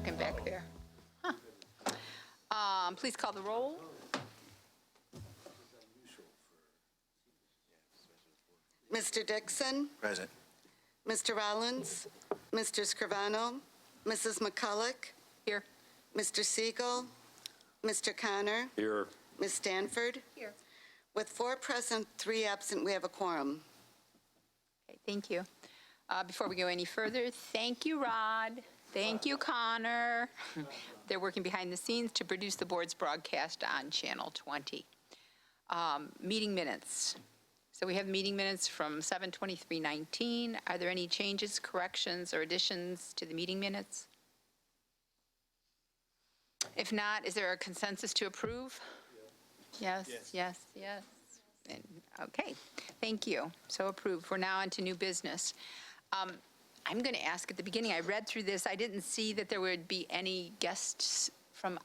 talking back there. Huh. Please call the roll. Mr. Dixon, Present. Mr. Rollins, Mr. Scrivano, Mrs. McCulloch, Here. Mr. Siegel, Mr. Connor, Here. Ms. Stanford. Here. With 4 present, 3 absent, we have a quorum. Okay, thank you. Before we go any further, thank you, Rod. Thank you, Connor. They're working behind the scenes to produce the board's broadcast on Channel 20. Meeting minutes. So we have meeting minutes from 7/23/19. Are there any changes, corrections, or additions to the meeting minutes? If not, is there a consensus to approve? Yes, yes, yes. Okay, thank you. So approved. We're now on to new business. I'm going to ask at the beginning, I read through this, I didn't see that there would be any guests from,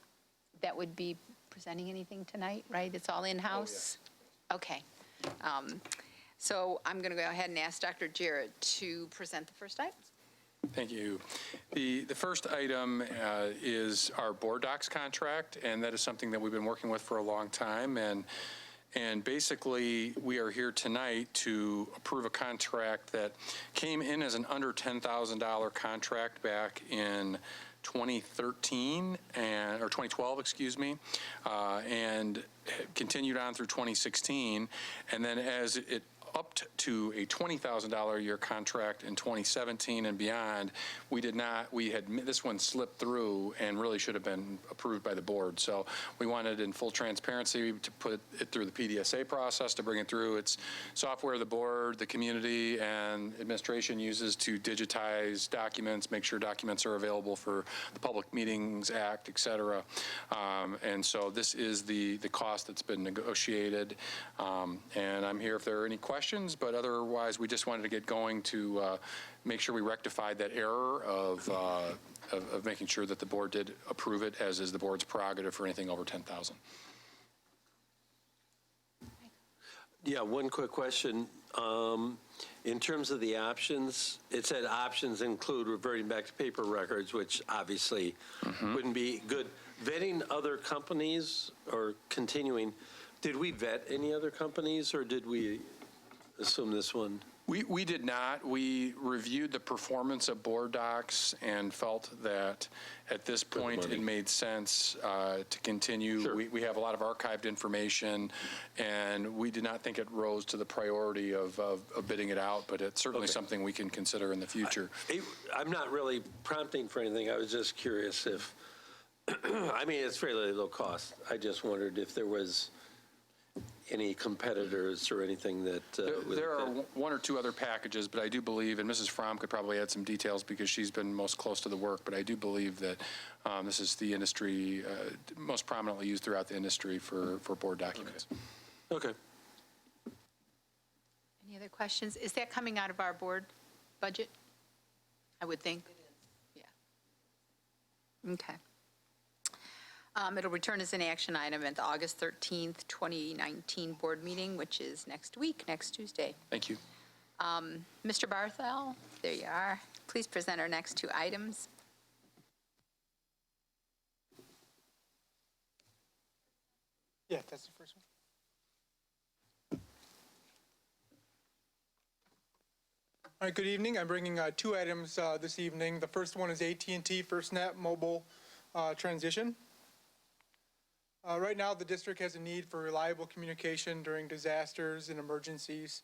that would be presenting anything tonight, right? It's all in-house? Oh, yeah. Okay. So I'm going to go ahead and ask Dr. Jarrett to present the first item. Thank you. The first item is our board docs contract, and that is something that we've been working with for a long time. And basically, we are here tonight to approve a contract that came in as an under $10,000 contract back in 2013 or 2012, excuse me, and continued on through 2016. And then as it upped to a $20,000 a year contract in 2017 and beyond, this one slipped through and really should have been approved by the board. So we wanted, in full transparency, to put it through the PDSA process, to bring it through. It's software the board, the community, and administration uses to digitize documents, make sure documents are available for the Public Meetings Act, et cetera. And so this is the cost that's been negotiated. And I'm here if there are any questions, but otherwise we just wanted to get going to make sure we rectified that error of making sure that the board did approve it, as is the board's prerogative for anything over 10,000. Yeah, one quick question. In terms of the options, it said options include reverting back to paper records, which obviously wouldn't be good. Vetting other companies or continuing, did we vet any other companies, or did we assume this one? We did not. We reviewed the performance of board docs and felt that at this point it made sense to continue. Sure. We have a lot of archived information, and we did not think it rose to the priority of bidding it out, but it's certainly something we can consider in the future. I'm not really prompting for anything. I was just curious if, I mean, it's fairly low cost. I just wondered if there was any competitors or anything that... there are one or two other packages, but I do believe, and Mrs. Fromm could probably add some details because she's been most close to the work, but I do believe that this is the industry, most prominently used throughout the industry for board documents. Okay. Any other questions? Is that coming out of our board budget? I would think. Yeah. Okay. It'll return as an action item at the August 13th, 2019 board meeting, which is next week, next Tuesday. Thank you. Mr. Barthel, there you are. Please present our next 2 items. Yeah, that's the first one. All right, good evening. I'm bringing 2 items this evening. The first one is AT&T Firstnet mobile transition. Right now, the district has a need for reliable communication during disasters and emergencies.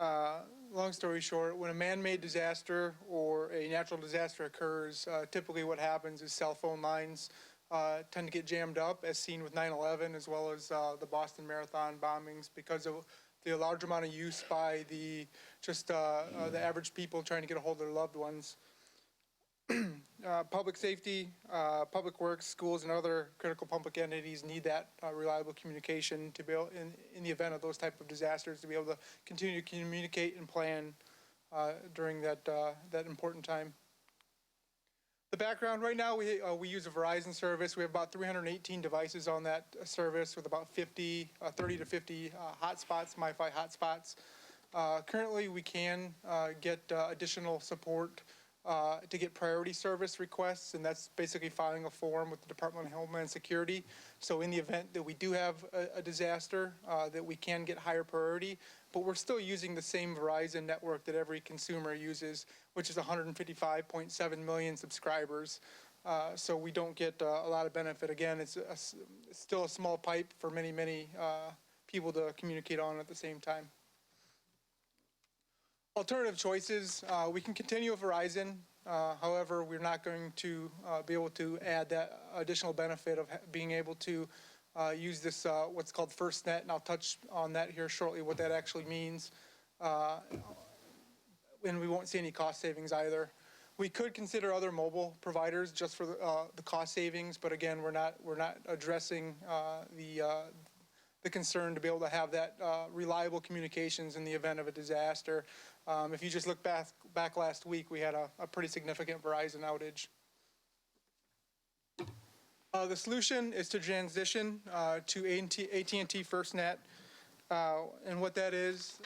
Long story short, when a man-made disaster or a natural disaster occurs, typically what happens is cell phone lines tend to get jammed up, as seen with 9/11, as well as the Boston Marathon bombings, because of the large amount of use by the average people trying to get a hold of their loved ones. Public safety, public works, schools, and other critical public entities need that reliable communication to be able, in the event of those type of disasters, to be able to continue to communicate and plan during that important time. The background: right now we use a Verizon service. We have about 318 devices on that service, with about 30 to 50 hotspots, MiFi hotspots. Currently, we can get additional support to get priority service requests, and that's basically filing a form with the Department of Homeland Security. So in the event that we do have a disaster, that we can get higher priority, but we're still using the same Verizon network that every consumer uses, which is 155.7 million subscribers. So we don't get a lot of benefit. Again, it's still a small pipe for many, many people to communicate on at the same time. Alternative choices, we can continue with Verizon. However, we're not going to be able to add that additional benefit of being able to use this, what's called Firstnet, and I'll touch on that here shortly, what that actually means. And we won't see any cost savings either. We could consider other mobile providers just for the cost savings, but again, we're not addressing the concern to be able to have that reliable communications in the event of a disaster. If you just look back last week, we had a pretty significant Verizon outage. The solution is to transition to AT&T FirstNet. And what that is,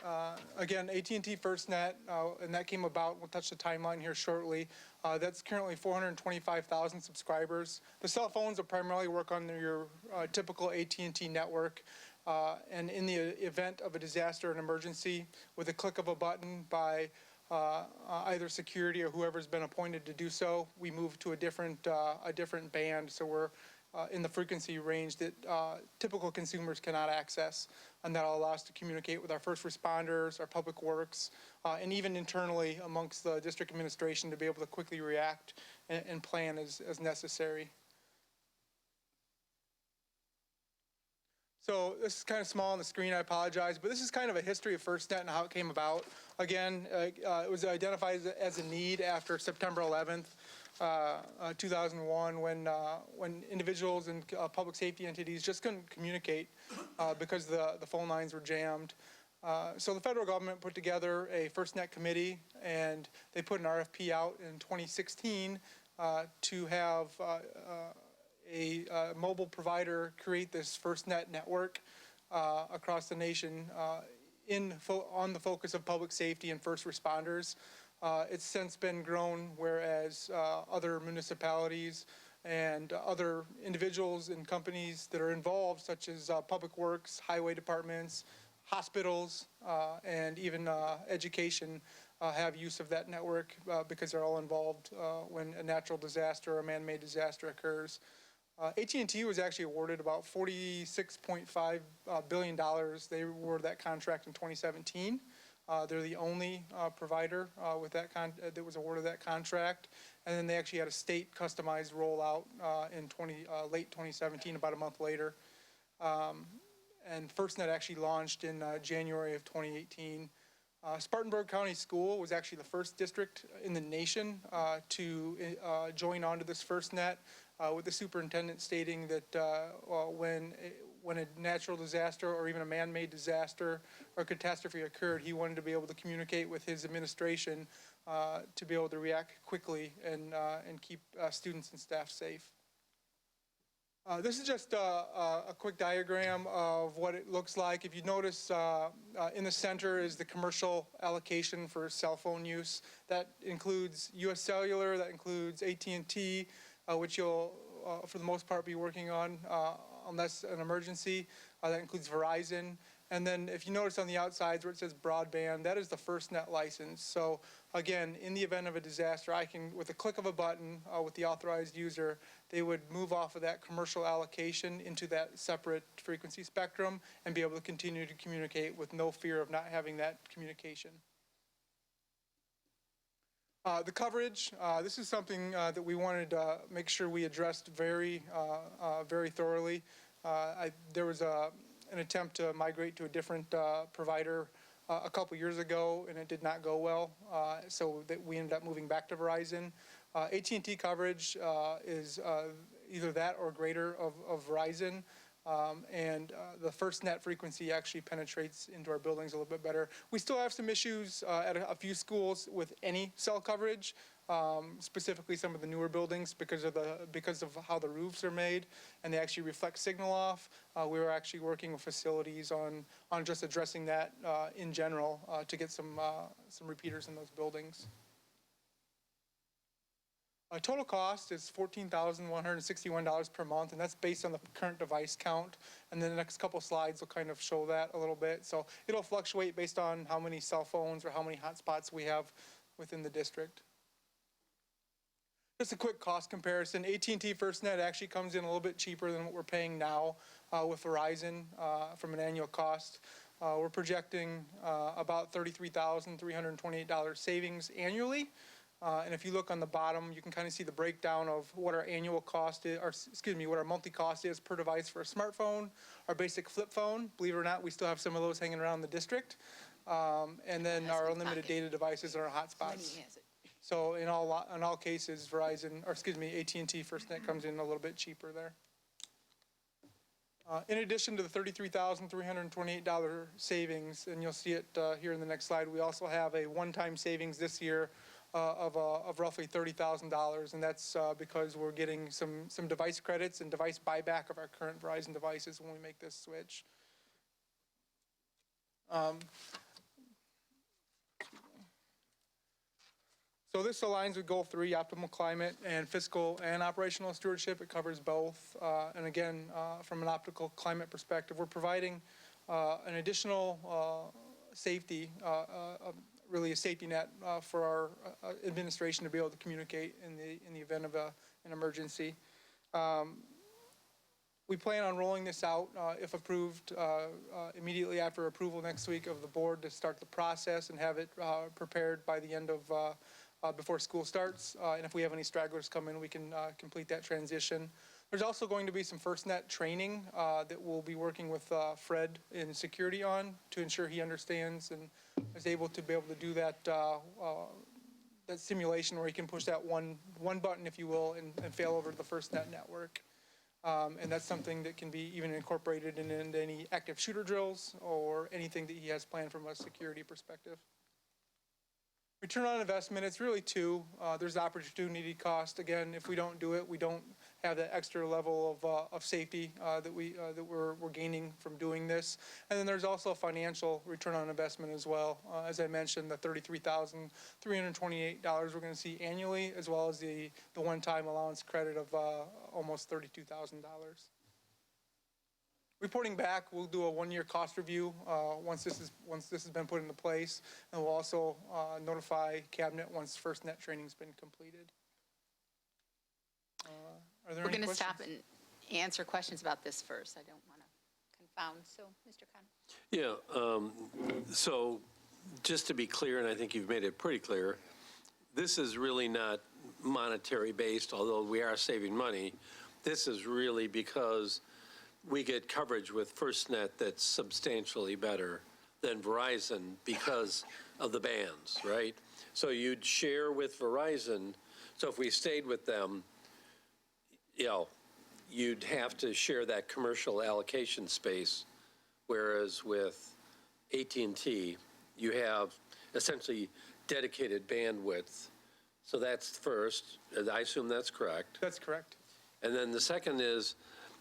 again, AT&T FirstNet, and that came about, we'll touch the timeline here shortly. That's currently 425,000 subscribers. The cell phones will primarily work on your typical AT&T network. And in the event of a disaster or an emergency, with a click of a button by either security or whoever's been appointed to do so, we move to a different band. So we're in the frequency range that typical consumers cannot access, and that'll allow us to communicate with our first responders, our public works, and even internally amongst the district administration to be able to quickly react and plan as necessary. So this is kind of small on the screen, I apologize, but this is kind of a history of FirstNet and how it came about. Again, it was identified as a need after September 11th, 2001, when individuals and public safety entities just couldn't communicate because the phone lines were jammed. So the federal government put together a FirstNet committee, and they put an RFP out in 2016 to have a mobile provider create this FirstNet network across the nation on the focus of public safety and first responders. It's since been grown, whereas other municipalities and other individuals and companies that are involved, such as public works, highway departments, hospitals, and even education, have use of that network because they're all involved when a natural disaster or a man-made disaster occurs. AT&T was actually awarded about $46.5 billion. They awarded that contract in 2017. They're the only provider with that that was awarded that contract. And then they actually had a state customized rollout in late 2017, about a month later. And FirstNet actually launched in January of 2018. Spartanburg County School was actually the first district in the nation to join onto this FirstNet, with the superintendent stating that when a natural disaster or even a man-made disaster or catastrophe occurred, he wanted to be able to communicate with his administration to be able to react quickly and keep students and staff safe. This is just a quick diagram of what it looks like. If you notice, in the center is the commercial allocation for cell phone use. That includes U.S. Cellular, that includes AT&T, which you'll, for the most part, be working on unless an emergency. That includes Verizon. And then if you notice on the outsides where it says broadband, that is the FirstNet license. So again, in the event of a disaster, I can, with a click of a button with the authorized user, they would move off of that commercial allocation into that separate frequency spectrum and be able to continue to communicate with no fear of not having that communication. The coverage, this is something that we wanted to make sure we addressed very thoroughly. There was an attempt to migrate to a different provider a couple years ago, and it did not go well, so that we ended up moving back to Verizon. AT&T coverage is either that or greater of Verizon. And the FirstNet frequency actually penetrates into our buildings a little bit better. We still have some issues at a few schools with any cell coverage, specifically some of the newer buildings because of how the roofs are made, and they actually reflect signal off. We were actually working with facilities on just addressing that in general to get some repeaters in those buildings. Total cost is $14,161 per month, and that's based on the current device count. And then the next couple slides will kind of show that a little bit. So it'll fluctuate based on how many cell phones or how many hotspots we have within the district. Just a quick cost comparison. AT&T FirstNet actually comes in a little bit cheaper than what we're paying now with Verizon from an annual cost. We're projecting about $33,328 savings annually. And if you look on the bottom, you can kind of see the breakdown of what our annual cost is, or excuse me, what our monthly cost is per device for a smartphone, our basic flip phone. Believe it or not, we still have some of those hanging around the district. And then our unlimited data devices and our hotspots. So in all cases, Verizon, or excuse me, AT&T FirstNet comes in a little bit cheaper there. In addition to the $33,328 savings, and you'll see it here in the next slide, we also have a one-time savings this year of roughly $30,000, and that's because we're getting some device credits and device buyback of our current Verizon devices when we make this switch. So this aligns with Goal 3, optimal climate and fiscal and operational stewardship. It covers both. And again, from an optical climate perspective, we're providing an additional safety, really a safety net for our administration to be able to communicate in the event of an emergency. We plan on rolling this out, if approved, immediately after approval next week of the board to start the process and have it prepared by the end of before school starts. And if we have any stragglers come in, we can complete that transition. There's also going to be some FirstNet training that we'll be working with Fred in security on to ensure he understands and is able to do that that simulation where he can push that one button, if you will, and fail over to the FirstNet network. And that's something that can be even incorporated into any active shooter drills or anything that he has planned from a security perspective. Return on investment, it's really two. There's opportunity cost. Again, if we don't do it, we don't have that extra level of safety that we're gaining from doing this. And then there's also financial return on investment as well. As I mentioned, the $33,328 we're going to see annually, as well as the one-time allowance credit of almost $32,000. Reporting back, we'll do a one-year cost review once this has been put into place, and we'll also notify Cabinet once FirstNet training's been completed. Are there any questions? We're going to stop and answer questions about this first. I don't want to confound. So, Mr. Khan. Yeah. So, just to be clear, and I think you've made it pretty clear, this is really not monetary based, although we are saving money. This is really because we get coverage with FirstNet that's substantially better than Verizon because of the bands, right? So you'd share with Verizon. So if we stayed with them, you'd have to share that commercial allocation space, whereas with AT&T, you have essentially dedicated bandwidth. So that's first. I assume that's correct. That's correct. And then the second is,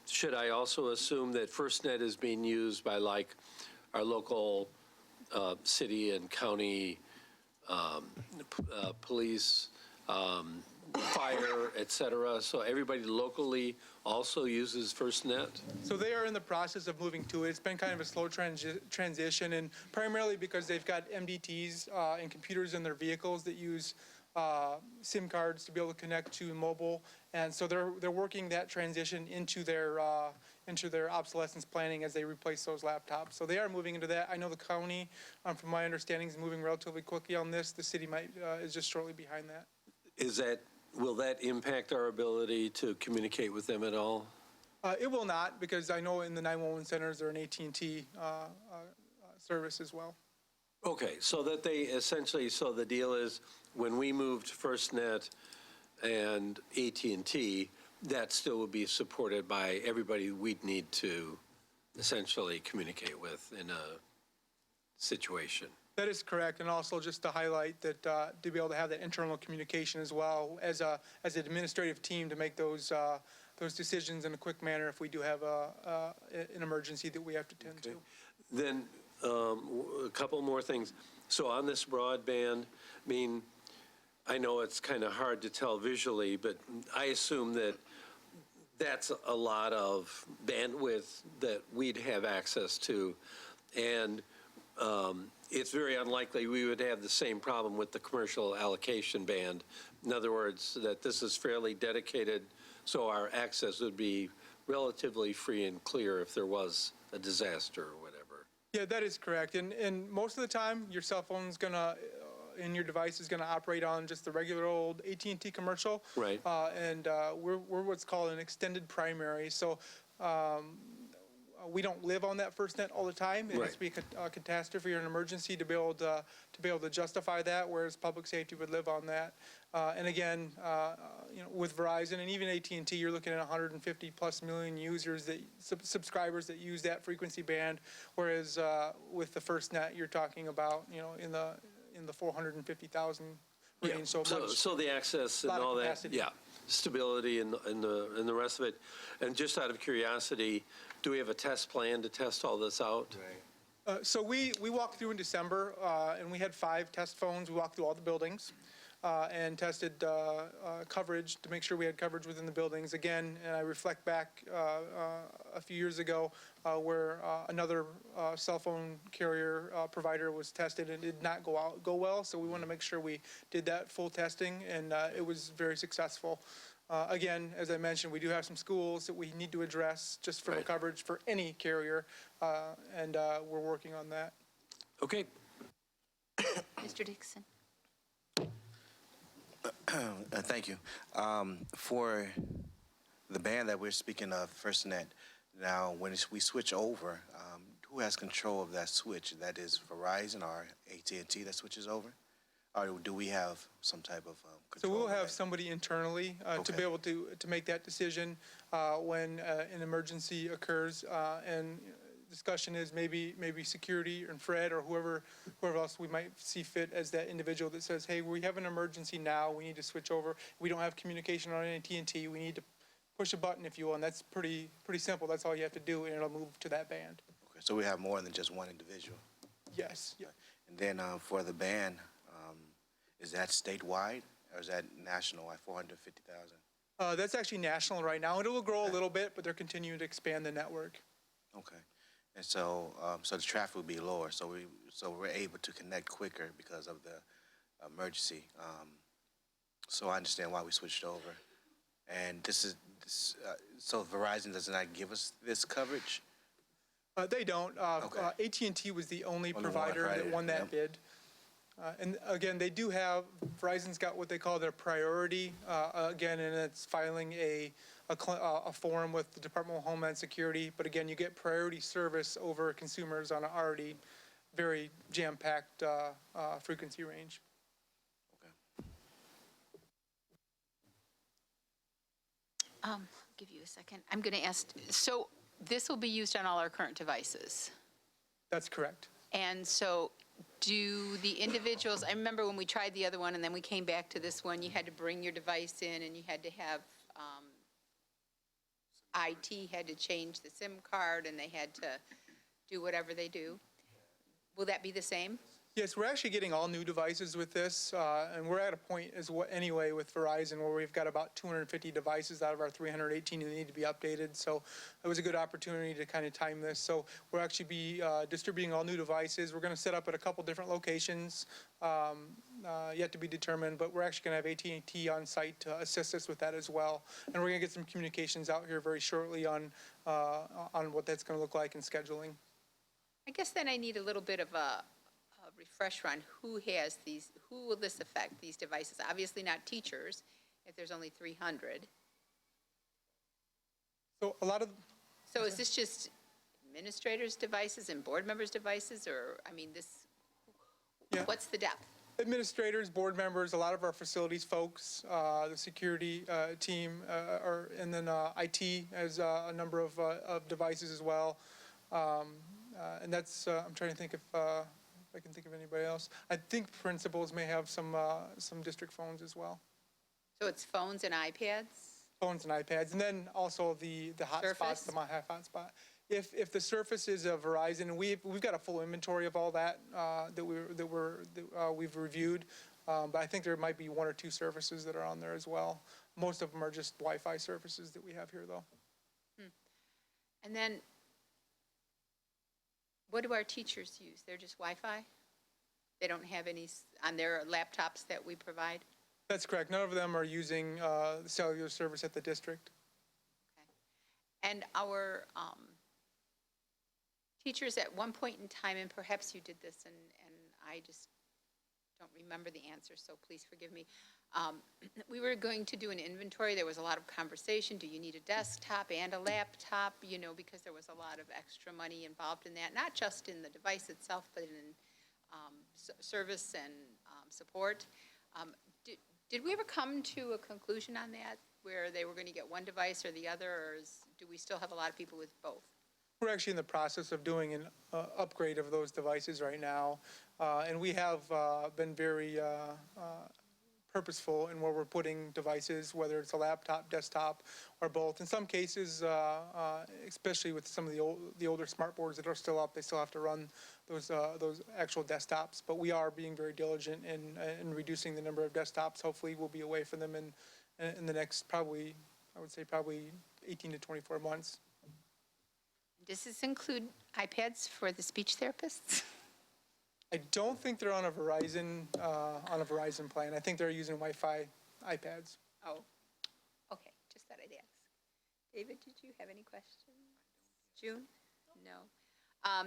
should I also assume that FirstNet is being used by like our local city and county police, fire, et cetera? So everybody locally also uses FirstNet? So they are in the process of moving to it. It's been kind of a slow transition, and primarily because they've got MDTs and computers in their vehicles that use SIM cards to be able to connect to mobile, and so they're working that transition into their obsolescence planning as they replace those laptops. So they are moving into that. I know the county, from my understanding, is moving relatively quickly on this. The city is just shortly behind that. Will that impact our ability to communicate with them at all? It will not, because I know in the 911 centers they're an AT&T service as well. Okay, so that they essentially, so the deal is when we moved FirstNet and AT&T, that still would be supported by everybody we'd need to essentially communicate with in a situation. That is correct, and also just to highlight that to be able to have that internal communication as well as an administrative team to make those decisions in a quick manner if we do have an emergency that we have to tend to. Then a couple more things. So on this broadband, I mean, I know it's kind of hard to tell visually, but I assume that that's a lot of bandwidth that we'd have access to. And it's very unlikely we would have the same problem with the commercial allocation band. In other words, that this is fairly dedicated, so our access would be relatively free and clear if there was a disaster or whatever. Yeah, that is correct. And most of the time, your cell phone's gonna, and your device is gonna operate on just the regular old AT&T commercial. Right. We're what's called an extended primary. So we don't live on that Firstnet all the time. It has to be a catastrophe or an emergency to be able to justify that, whereas public safety would live on that. And again, with Verizon and even AT&T, you're looking at 150 plus million users that subscribers that use that frequency band, whereas with the Firstnet, you're talking about in the 450,000 range. So the access and all that, stability and the rest of it. And just out of curiosity, do we have a test plan to test all this out? So we walked through in December, and we had 5 test phones. We walked through all the buildings and tested coverage to make sure we had coverage within the buildings. Again, and I reflect back a few years ago where another cell phone carrier provider was tested and did not go well. So we want to make sure we did that full testing, and it was very successful. Again, as I mentioned, we do have some schools that we need to address just for the coverage for any carrier, and we're working on that. Okay. Mr. Dixon. Thank you. For the band that we're speaking of, Firstnet, now when we switch over, who has control of that switch? That is Verizon or AT&T that switches over? Or do we have some type of control? So we'll have somebody internally to be able to make that decision when an emergency occurs. And discussion is maybe security and Fred or whoever else we might see fit as that individual that says, hey, we have an emergency now. We need to switch over. We don't have communication on AT&T. We need to push a button, if you will. And that's pretty simple. That's all you have to do, and it'll move to that band. Okay, so we have more than just one individual. Yes. Yeah. And then for the band, is that statewide or is that national at 450,000? That's actually national right now. It will grow a little bit, but they're continuing to expand the network. Okay. And so the traffic will be lower, so we're able to connect quicker because of the emergency. So I understand why we switched over. And so Verizon does not give us this coverage? They don't. Okay. AT&T was the only provider that won that bid. And again, they do have, Verizon's got what they call their priority, again, and it's filing a form with the Department of Homeland Security. But again, you get priority service over consumers on an already very jam-packed frequency range. Okay. I'll give you a second. I'm going to ask, so this will be used on all our current devices? That's correct. And so do the individuals, I remember when we tried the other one and then we came back to this one, you had to bring your device in and you had to have, IT had to change the SIM card and they had to do whatever they do. Will that be the same? Yes, we're actually getting all new devices with this, and we're at a point anyway with Verizon where we've got about 250 devices out of our 318 that need to be updated. So it was a good opportunity to kind of time this. So we'll actually be distributing all new devices. We're going to set up at a couple different locations, yet to be determined, but we're actually going to have AT&T on site to assist us with that as well. And we're going to get some communications out here very shortly on what that's going to look like in scheduling. I guess then I need a little bit of a refresher on who will this affect, these devices? Obviously not teachers, if there's only 300. So So is this just administrators' devices and board members' devices, or, I mean, what's the depth? Administrators, board members, a lot of our facilities folks, the security team, and then IT has a number of devices as well. And that's, I'm trying to think if I can think of anybody else. I think principals may have some district phones as well. So it's phones and iPads? Phones and iPads, and then also the hotspots, the My hotspot. If the Surface is a Verizon, and we've got a full inventory of all that that we've reviewed. But I think there might be one or two services that are on there as well. Most of them are just Wi-Fi services that we have here, though. And then, what do our teachers use? They're just Wi-Fi? They don't have any on their laptops that we provide? That's correct. None of them are using the cellular service at the district. And our teachers at one point in time, and perhaps you did this, and I just don't remember the answer, so please forgive me. We were going to do an inventory. There was a lot of conversation. Do you need a desktop and a laptop? You know, because there was a lot of extra money involved in that, not just in the device itself, but in service and support. Did we ever come to a conclusion on that, where they were going to get one device or the other, or do we still have a lot of people with both? We're actually in the process of doing an upgrade of those devices right now, and we have been very purposeful in where we're putting devices, whether it's a laptop, desktop, or both. In some cases, especially with some of the older smart boards that are still up, they still have to run those actual desktops. But we are being very diligent in reducing the number of desktops. Hopefully, we'll be away from them in the next probably 18 to 24 months. Does this include iPads for the speech therapists? I don't think they're on a Verizon plan. I think they're using Wi-Fi iPads. Oh, okay, just thought I'd ask. David, did you have any questions? June? No.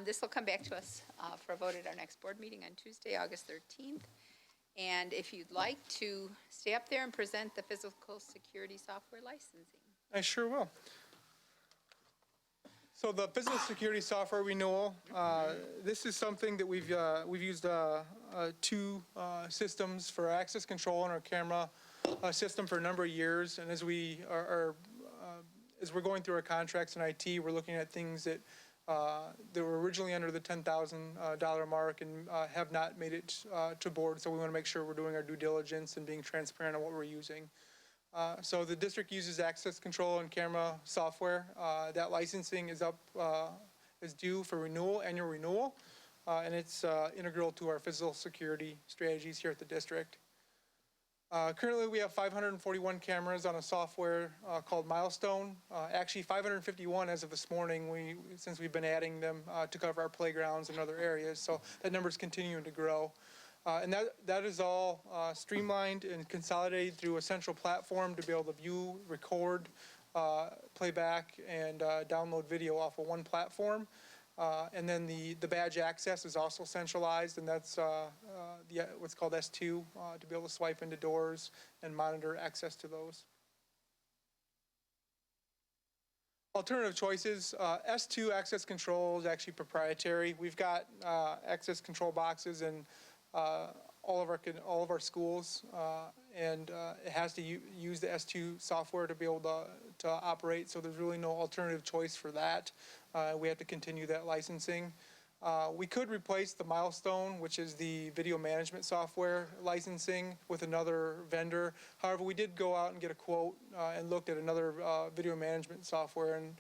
This will come back to us for a vote at our next board meeting on Tuesday, August 13th. And if you'd like to stay up there and present the physical security software licensing. I sure will. So the physical security software renewal, this is something that we've used two systems for access control and our camera system for a number of years. And as we're going through our contracts in IT, we're looking at things that were originally under the $10,000 mark and have not made it to board. So we want to make sure we're doing our due diligence and being transparent on what we're using. So the district uses access control and camera software. That licensing is due for renewal, annual renewal, and it's integral to our physical security strategies here at the district. Currently, we have 541 cameras on a software called Milestone. Actually, 551 as of this morning, since we've been adding them to cover our playgrounds and other areas. So that number is continuing to grow. And that is all streamlined and consolidated through a central platform to be able to view, record, playback, and download video off of one platform. And then the badge access is also centralized, and that's what's called S2 to be able to swipe into doors and monitor access to those. Alternative choices, S2 access control is actually proprietary. We've got access control boxes in all of our schools, and it has to use the S2 software to be able to operate. So there's really no alternative choice for that. We have to continue that licensing. We could replace the Milestone, which is the video management software licensing, with another vendor. However, we did go out and get a quote and looked at another video management software, and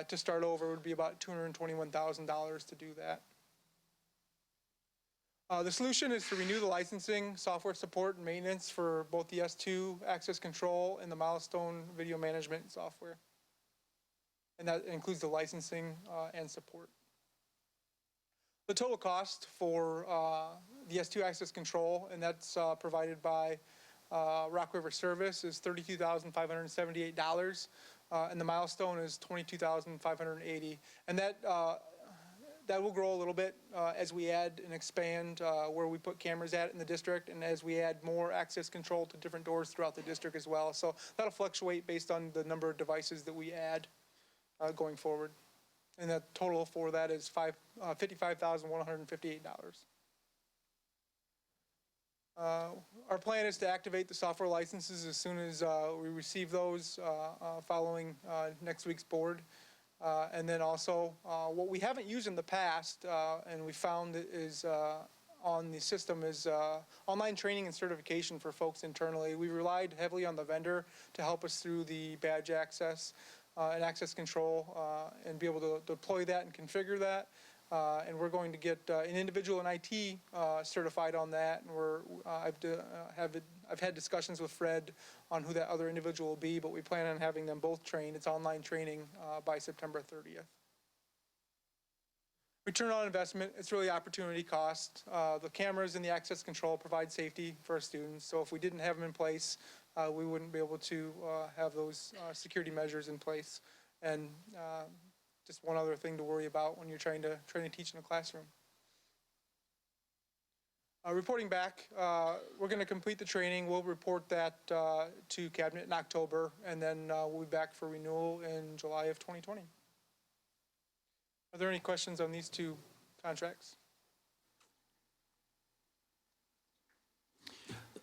to start over it would be about $221,000 to do that. The solution is to renew the licensing, software support, and maintenance for both the S2 access control and the Milestone video management software. And that includes the licensing and support. The total cost for the S2 access control, and that's provided by Rock River Service, is $32,578, and the Milestone is $22,580. And that will grow a little bit as we add and expand where we put cameras at in the district, and as we add more access control to different doors throughout the district as well. So that'll fluctuate based on the number of devices that we add going forward. And the total for that is $55,158. Our plan is to activate the software licenses as soon as we receive those following next week's board. And then also, what we haven't used in the past, and we found is on the system, is online training and certification for folks internally. We relied heavily on the vendor to help us through the badge access and access control and be able to deploy that and configure that. And we're going to get an individual in IT certified on that. And I've had discussions with Fred on who that other individual will be, but we plan on having them both trained. It's online training by September 30th. Return on investment, it's really opportunity cost. The cameras and the access control provide safety for our students. So if we didn't have them in place, we wouldn't be able to have those security measures in place. And just one other thing to worry about when you're trying to teach in a classroom. Reporting back, we're going to complete the training. We'll report that to Cabinet in October, and then we'll be back for renewal in July of 2020. Are there any questions on these two contracts?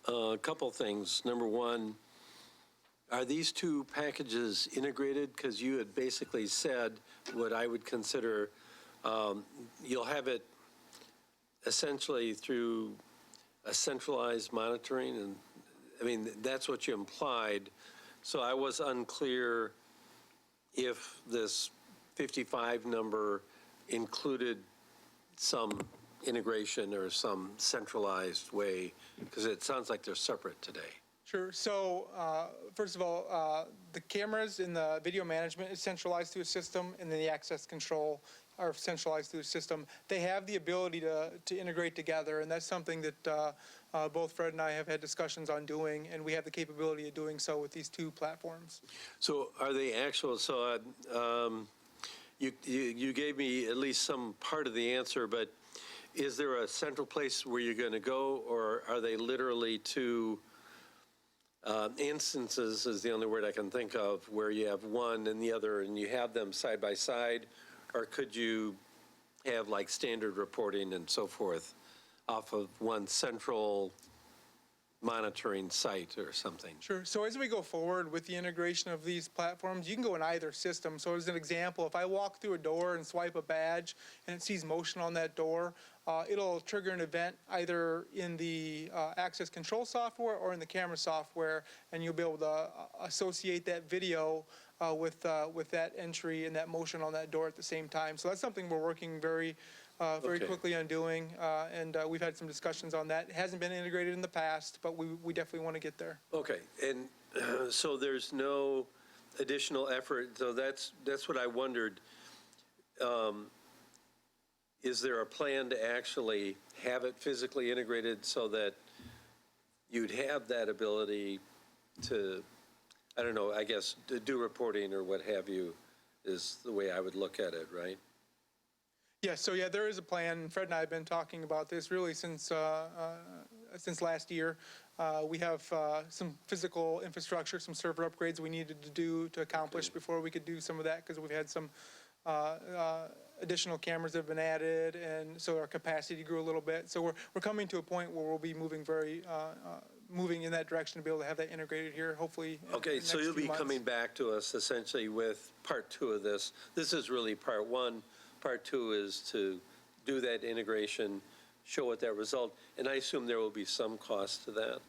A couple things. Number one, are these two packages integrated? Because you had basically said what I would consider you'll have it essentially through a centralized monitoring, and I mean that's what you implied. So I was unclear if this 55 number included some integration or some centralized way, because it sounds like they're separate today. Sure. So first of all, the cameras in the video management is centralized through a system, and then the access control are centralized through a system. They have the ability to integrate together, and that's something that both Fred and I have had discussions on doing, and we have the capability of doing so with these two platforms. So are they actual? So you gave me at least some part of the answer, but is there a central place where you're going to go, or are they literally two instances, is the only word I can think of, where you have one and the other and you have them side by side? Or could you have like standard reporting and so forth off of one central monitoring site or something? Sure. So as we go forward with the integration of these platforms, you can go in either system. So as an example, if I walk through a door and swipe a badge and it sees motion on that door, it'll trigger an event either in the access control software or in the camera software, and you'll be able to associate that video with that entry and that motion on that door at the same time. So that's something we're working very quickly on doing, and we've had some discussions on that. It hasn't been integrated in the past, but we definitely want to get there. Okay, and so there's no additional effort. So that's what I wondered. Is there a plan to actually have it physically integrated so that you'd have that ability to, I don't know, I guess to do reporting or what have you, is the way I would look at it, right? Yeah, so yeah, there is a plan. Fred and I have been talking about this really since last year. We have some physical infrastructure, some server upgrades we needed to do to accomplish before we could do some of that, because we've had some additional cameras that have been added, and so our capacity grew a little bit. So we're coming to a point where we'll be moving moving in that direction to be able to have that integrated here, hopefully. Okay, so you'll be coming back to us essentially with part two of this. This is really part one. Part two is to do that integration, show what that result, and I assume there will be some cost to that.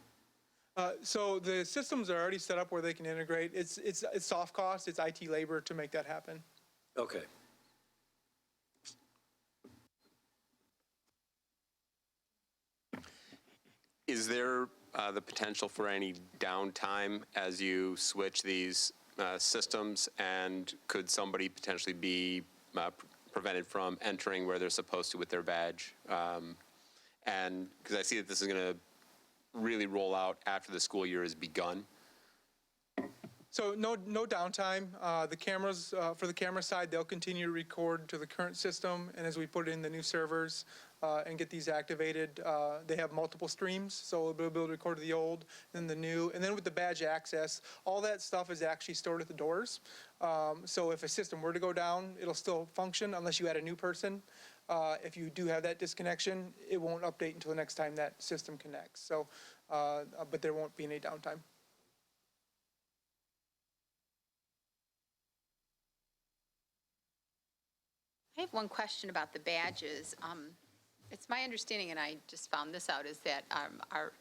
So the systems are already set up where they can integrate. It's soft cost, it's IT labor to make that happen. Okay. Is there the potential for any downtime as you switch these systems, and could somebody potentially be prevented from entering where they're supposed to with their badge? And because I see that this is going to really roll out after the school year has begun. So no downtime. The cameras, for the camera side, they'll continue to record to the current system, and as we put in the new servers and get these activated, they have multiple streams, so we'll be able to record to the old, then the new, and then with the badge access, all that stuff is actually stored at the doors. So if a system were to go down, it'll still function unless you add a new person. If you do have that disconnection, it won't update until the next time that system connects. So, but there won't be any downtime. I have one question about the badges. It's my understanding, and I just found this out, is that our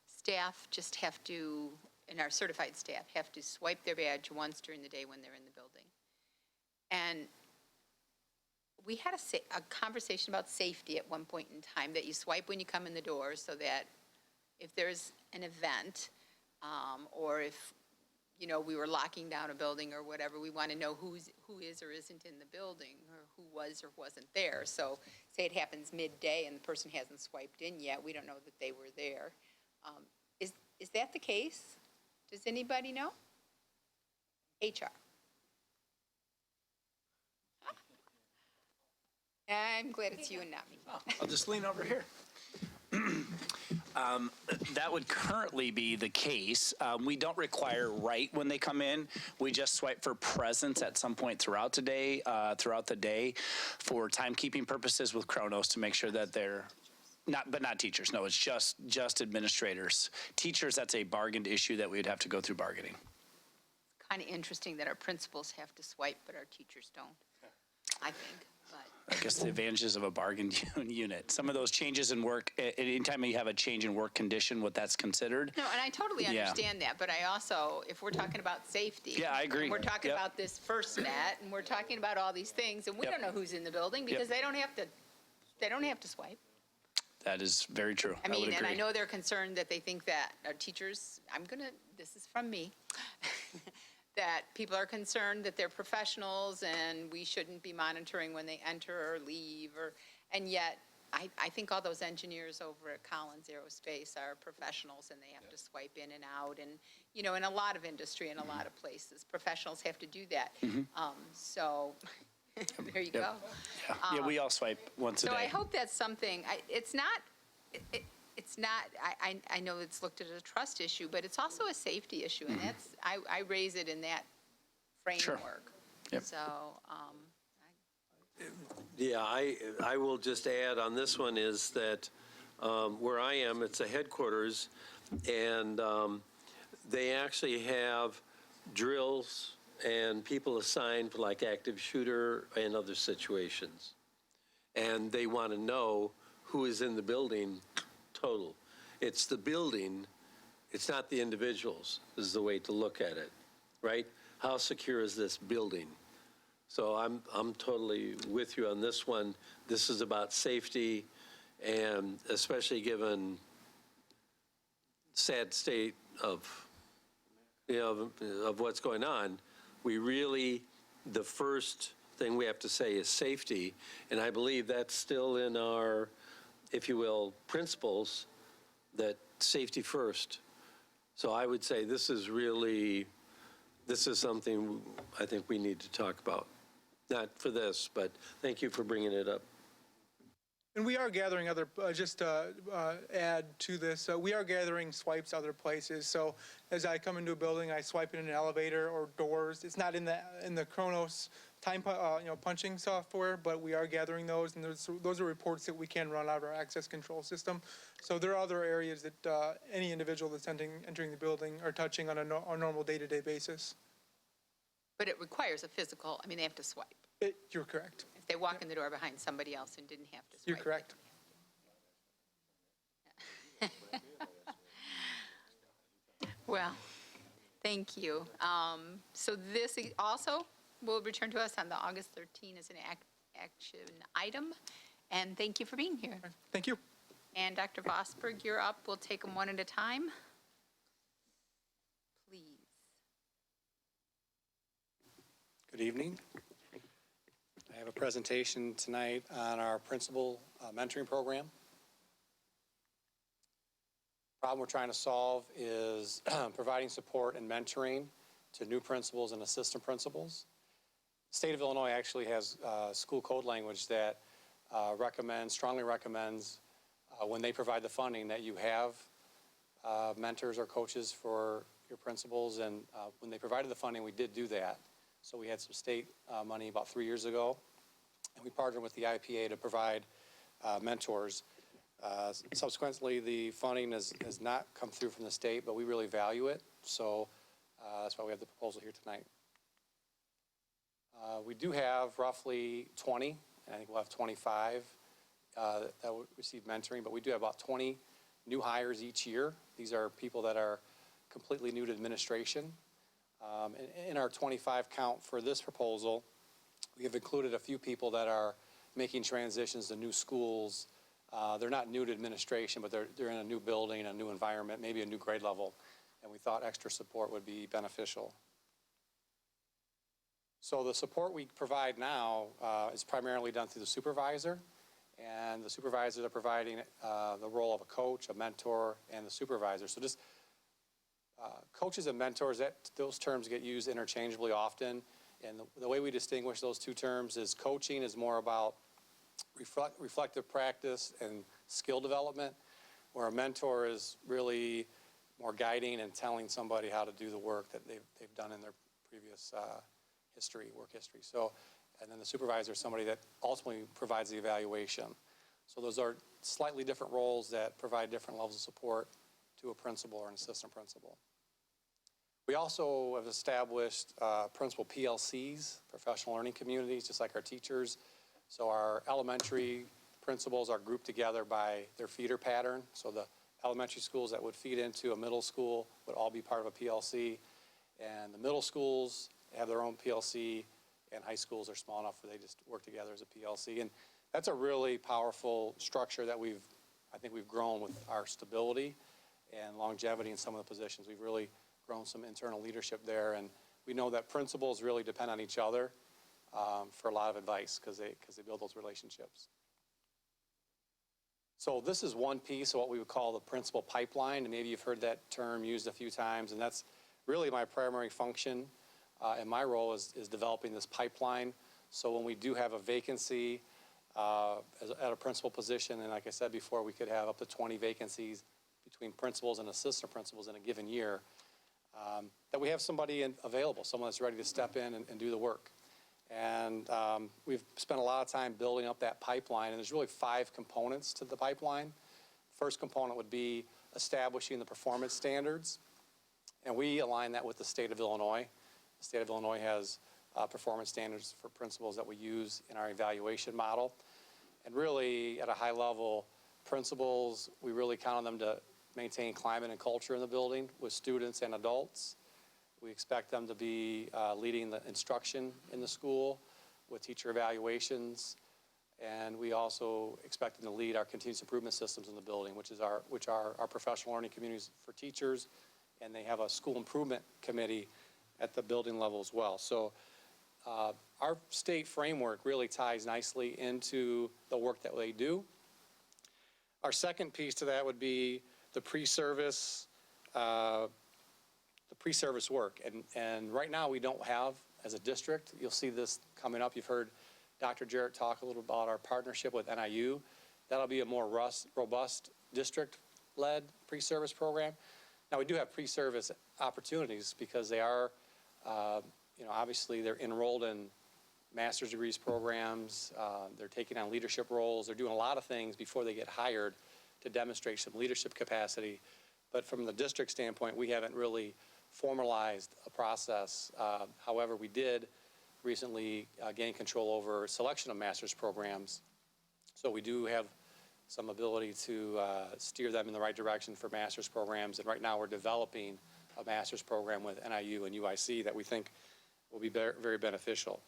staff just have to, and our certified staff have to swipe their badge once during the day when they're in the building. And we had a conversation about safety at one point in time, that you swipe when you come in the door so that if there's an event, or if, we were locking down a building or whatever, we want to know who is or isn't in the building, or who was or wasn't there. So say it happens midday and the person hasn't swiped in yet, we don't know that they were there. Is that the case? Does anybody know? HR. I'm glad it's you and not me. I'll just lean over here. That would currently be the case. We don't require right when they come in. We just swipe for presence at some point throughout the day for timekeeping purposes with Kronos to make sure that they're not teachers. No, it's just administrators. Teachers, that's a bargained issue that we'd have to go through bargaining. Kind of interesting that our principals have to swipe, but our teachers don't, I think. But I guess the advantages of a bargained unit. Some of those changes in work, anytime you have a change in work condition, what that's considered. no, and I totally understand that, but I also, if we're talking about safety. Yeah, I agree. And we're talking Yep. about this Firstnet, and we're talking about all these things, and we Yep. don't know who's in the building because they don't have to swipe. That is very true. I would mean, and agree. I know they're concerned that they think that our teachers, this is from me, that people are concerned that they're professionals and we shouldn't be monitoring when they enter or leave, and yet I think all those engineers over at Collins Aerospace are professionals and they have to swipe in and out, and, in a lot of industry, in a lot of places, professionals have to do that. So, there you go. Yeah, we all swipe once a So day. I hope that's something, it's not, I know it's looked at as a trust issue, but it's also a safety issue, and I raise it in that framework. Yep. So, Yeah, I will just add on this one is that where I am, it's a headquarters, and they actually have drills and people assigned for like active shooter and other situations. And they want to know who is in the building total. It's the building, it's not the individuals, is the way to look at it, right? How secure is this building? So I'm totally with you on this one. This is about safety, and especially given sad state of what's going on, we really, the first thing we have to say is safety, and I believe that's still in our, if you will, principles, that safety first. So I would say this is something I think we need to talk about. Not for this, but thank you for bringing it up. And we are gathering other, just to add to this, we are gathering swipes other places. So as I come into a building, I swipe in an elevator or doors. It's not in the Kronos time, punching software, but we are gathering those, and those are reports that we can run out of our access control system. So there are other areas that any individual that's entering the building are touching on a normal day-to-day basis. but it requires a physical, they have to swipe. You're correct. If they walk in the door behind somebody else and didn't have to swipe. You're correct. Well, thank you. So this also will return to us on the August 13 as an action item, and thank you for being here. Thank you. And Dr. Vosberg, you're up. We'll take them one at a time. Please. Good evening. I have a presentation tonight on our principal mentoring program. Problem we're trying to solve is providing support and mentoring to new principals and assistant principals. The state of Illinois actually has school code language that strongly recommends when they provide the funding that you have mentors or coaches for your principals. And when they provided the funding, we did do that. So we had some state money about 3 years ago, and we partnered with the IPA to provide mentors. Subsequently, the funding has not come through from the state, but we really value it. So that's why we have the proposal here tonight. We do have roughly 20, and I think we'll have 25 that will receive mentoring, but we do have about 20 new hires each year. These are people that are completely new to administration. In our 25 count for this proposal, we have included a few people that are making transitions to new schools. They're not new to administration, but they're in a new building, a new environment, maybe a new grade level, and we thought extra support would be beneficial. So the support we provide now is primarily done through the supervisor, and the supervisors are providing the role of a coach, a mentor, and the supervisor. So just coaches and mentors, those terms get used interchangeably often, and the way we distinguish those two terms is coaching is more about reflective practice and skill development, where a mentor is really more guiding and telling somebody how to do the work that they've done in their previous work history. So, and then the supervisor is somebody that ultimately provides the evaluation. So those are slightly different roles that provide different levels of support to a principal or an assistant principal. We also have established principal PLCs, professional learning communities, just like our teachers. So our elementary principals are grouped together by their feeder pattern. So the elementary schools that would feed into a middle school would all be part of a PLC. And the middle schools have their own PLC, and high schools are small enough where they just work together as a PLC. And that's a really powerful structure that I think we've grown with our stability and longevity in some of the positions. We've really grown some internal leadership there, and we know that principals really depend on each other for a lot of advice because they build those relationships. So this is one piece of what we would call the principal pipeline, and maybe you've heard that term used a few times, and that's really my primary function and my role is developing this pipeline. So when we do have a vacancy at a principal position, and like I said before, we could have up to 20 vacancies between principals and assistant principals in a given year, that we have somebody available, someone that's ready to step in and do the work. And we've spent a lot of time building up that pipeline, and there's really 5 components to the pipeline. First component would be establishing the performance standards, and we align that with the state of Illinois. The state of Illinois has performance standards for principals that we use in our evaluation model. And really, at a high level, principals, we really count on them to maintain climate and culture in the building with students and adults. We expect them to be leading the instruction in the school with teacher evaluations. And we also expect them to lead our continuous improvement systems in the building, which are our professional learning communities for teachers. And they have a school improvement committee at the building level as well. So our state framework really ties nicely into the work that they do. Our second piece to that would be the pre-service work. And right now we don't have, as a district, you'll see this coming up. You've heard Dr. Jarrett talk a little about our partnership with NIU. That'll be a more robust district-led pre-service program. Now we do have pre-service opportunities because they are, obviously they're enrolled in master's degrees programs. They're taking on leadership roles. They're doing a lot of things before they get hired to demonstrate some leadership capacity. But from the district standpoint, we haven't really formalized a process. However, we did recently gain control over selection of master's programs. So we do have some ability to steer them in the right direction for master's programs. And right now we're developing a master's program with NIU and UIC that we think will be very beneficial.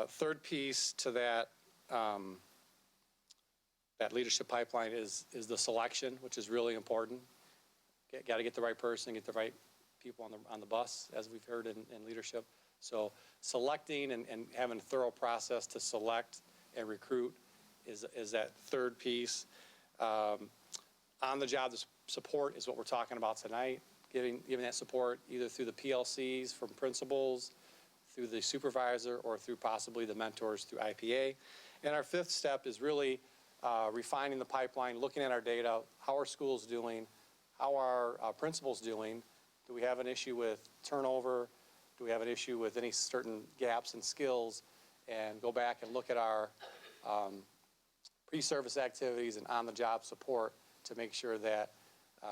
Third piece to that leadership pipeline is the selection, which is really important. Got to get the right person, get the right people on the bus, as we've heard in leadership. So selecting and having a thorough process to select and recruit is that third piece. On the job support is what we're talking about tonight, giving that support either through the PLCs from principals, through the supervisor, or through possibly the mentors through IPA. And our fifth step is really refining the pipeline, looking at our data, how are schools doing, how are principals doing, do we have an issue with turnover, do we have an issue with any certain gaps in skills, and go back and look at our pre-service activities and on-the-job support to make sure that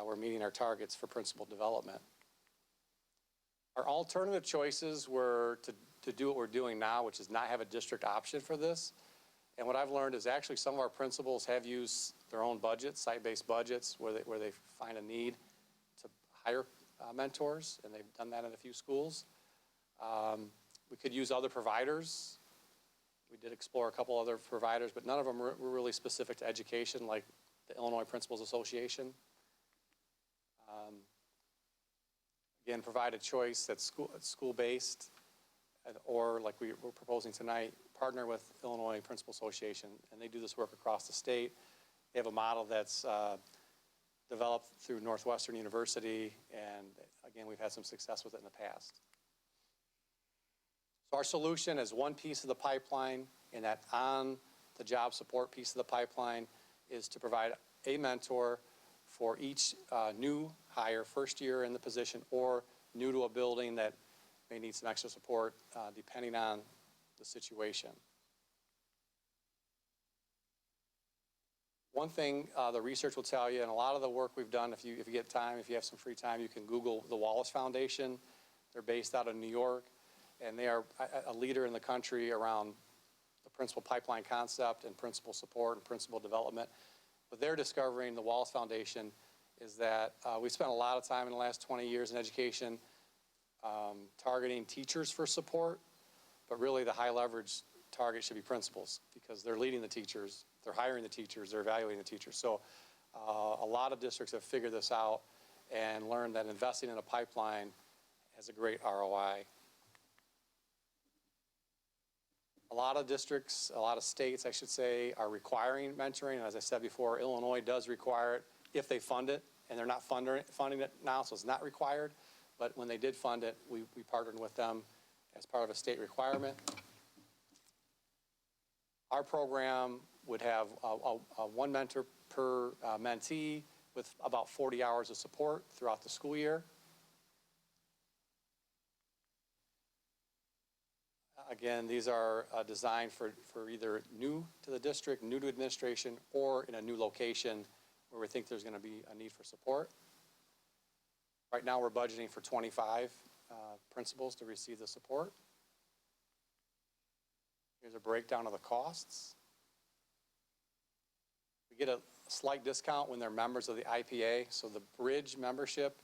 we're meeting our targets for principal development. Our alternative choices were to do what we're doing now, which is not have a district option for this. And what I've learned is actually some of our principals have used their own budgets, site-based budgets, where they find a need to hire mentors, and they've done that in a few schools. We could use other providers. We did explore a couple other providers, but none of them were really specific to education, like the Illinois Principals Association. Again, provide a choice that's school-based, or like we're proposing tonight, partner with Illinois Principal Association, and they do this work across the state. They have a model that's developed through Northwestern University, and again, we've had some success with it in the past. So our solution is one piece of the pipeline, and that on the job support piece of the pipeline is to provide a mentor for each new hire, first year in the position, or new to a building that may need some extra support depending on the situation. One thing the research will tell you, and a lot of the work we've done, if you get time, if you have some free time, you can Google the Wallace Foundation. They're based out of New York, and they are a leader in the country around the principal pipeline concept and principal support and principal development. What they're discovering, the Wallace Foundation, is that we spent a lot of time in the last 20 years in education targeting teachers for support, but really the high leverage target should be principals, because they're leading the teachers, they're hiring the teachers, they're evaluating the teachers. So a lot of districts have figured this out and learned that investing in a pipeline has a great ROI. A lot of districts, a lot of states, I should say, are requiring mentoring. And as I said before, Illinois does require it if they fund it, and they're not funding it now, so it's not required. But when they did fund it, we partnered with them as part of a state requirement. Our program would have one mentor per mentee with about 40 hours of support throughout the school year. Again, these are designed for either new to the district, new to administration, or in a new location where we think there's going to be a need for support. Right now, we're budgeting for 25 principals to receive the support. Here's a breakdown of the costs. We get a slight discount when they're members of the IPA. So the bridge membership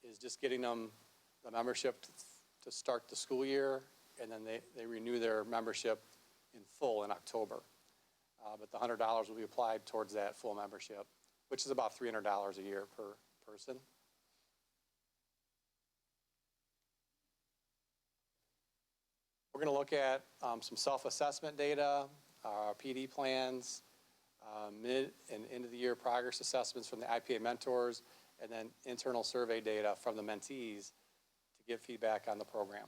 is just getting them the membership to start the school year, and then they renew their membership in full in October. But the $100 will be applied towards that full membership, which is about $300 a year per person. We're going to look at some self-assessment data, PD plans, mid and end of the year progress assessments from the IPA mentors, and then internal survey data from the mentees to give feedback on the program.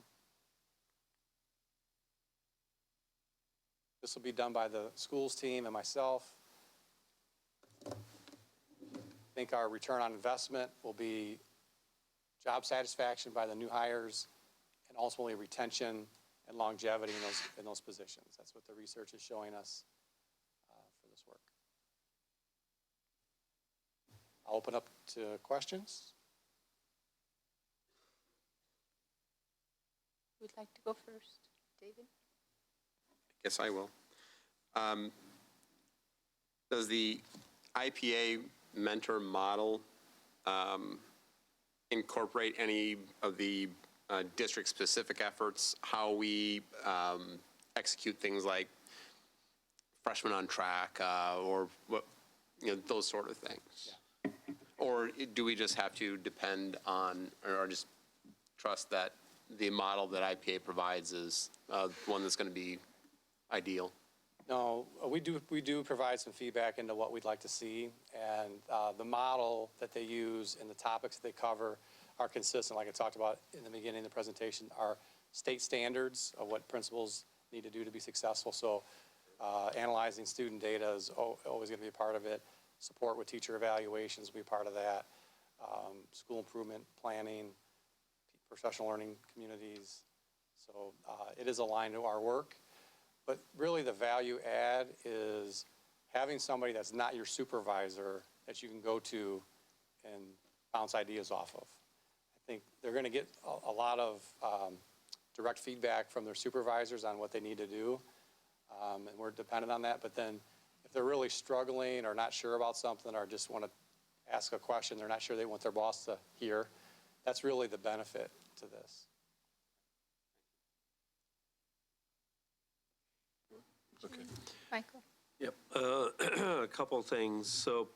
This will be done by the schools team and myself. I think our return on investment will be job satisfaction by the new hires and ultimately retention and longevity in those positions. That's what the research is showing us for this work. I'll open up to questions. Who'd like to go first? David? Yes, I will. Does the IPA mentor model incorporate any of the district-specific efforts, how we execute things like freshmen on track or what, those sort of things? Yeah. Or do we just have to depend on or just trust that the model that IPA provides is one that's going to be ideal? No, we do provide some feedback into what we'd like to see, and the model that they use and the topics that they cover are consistent, like I talked about in the beginning of the presentation, are state standards of what principals need to do to be successful. So analyzing student data is always going to be a part of it. Support with teacher evaluations will be part of that. School improvement planning, professional learning communities. So it is aligned to our work. But really the value add is having somebody that's not your supervisor that you can go to and bounce ideas off of. I think they're going to get a lot of direct feedback from their supervisors on what they need to do, and we're dependent on that. But then if they're really struggling or not sure about something or just want to ask a question, they're not sure they want their boss to hear, that's really the benefit to this. Okay. Michael? Yep. A couple things. So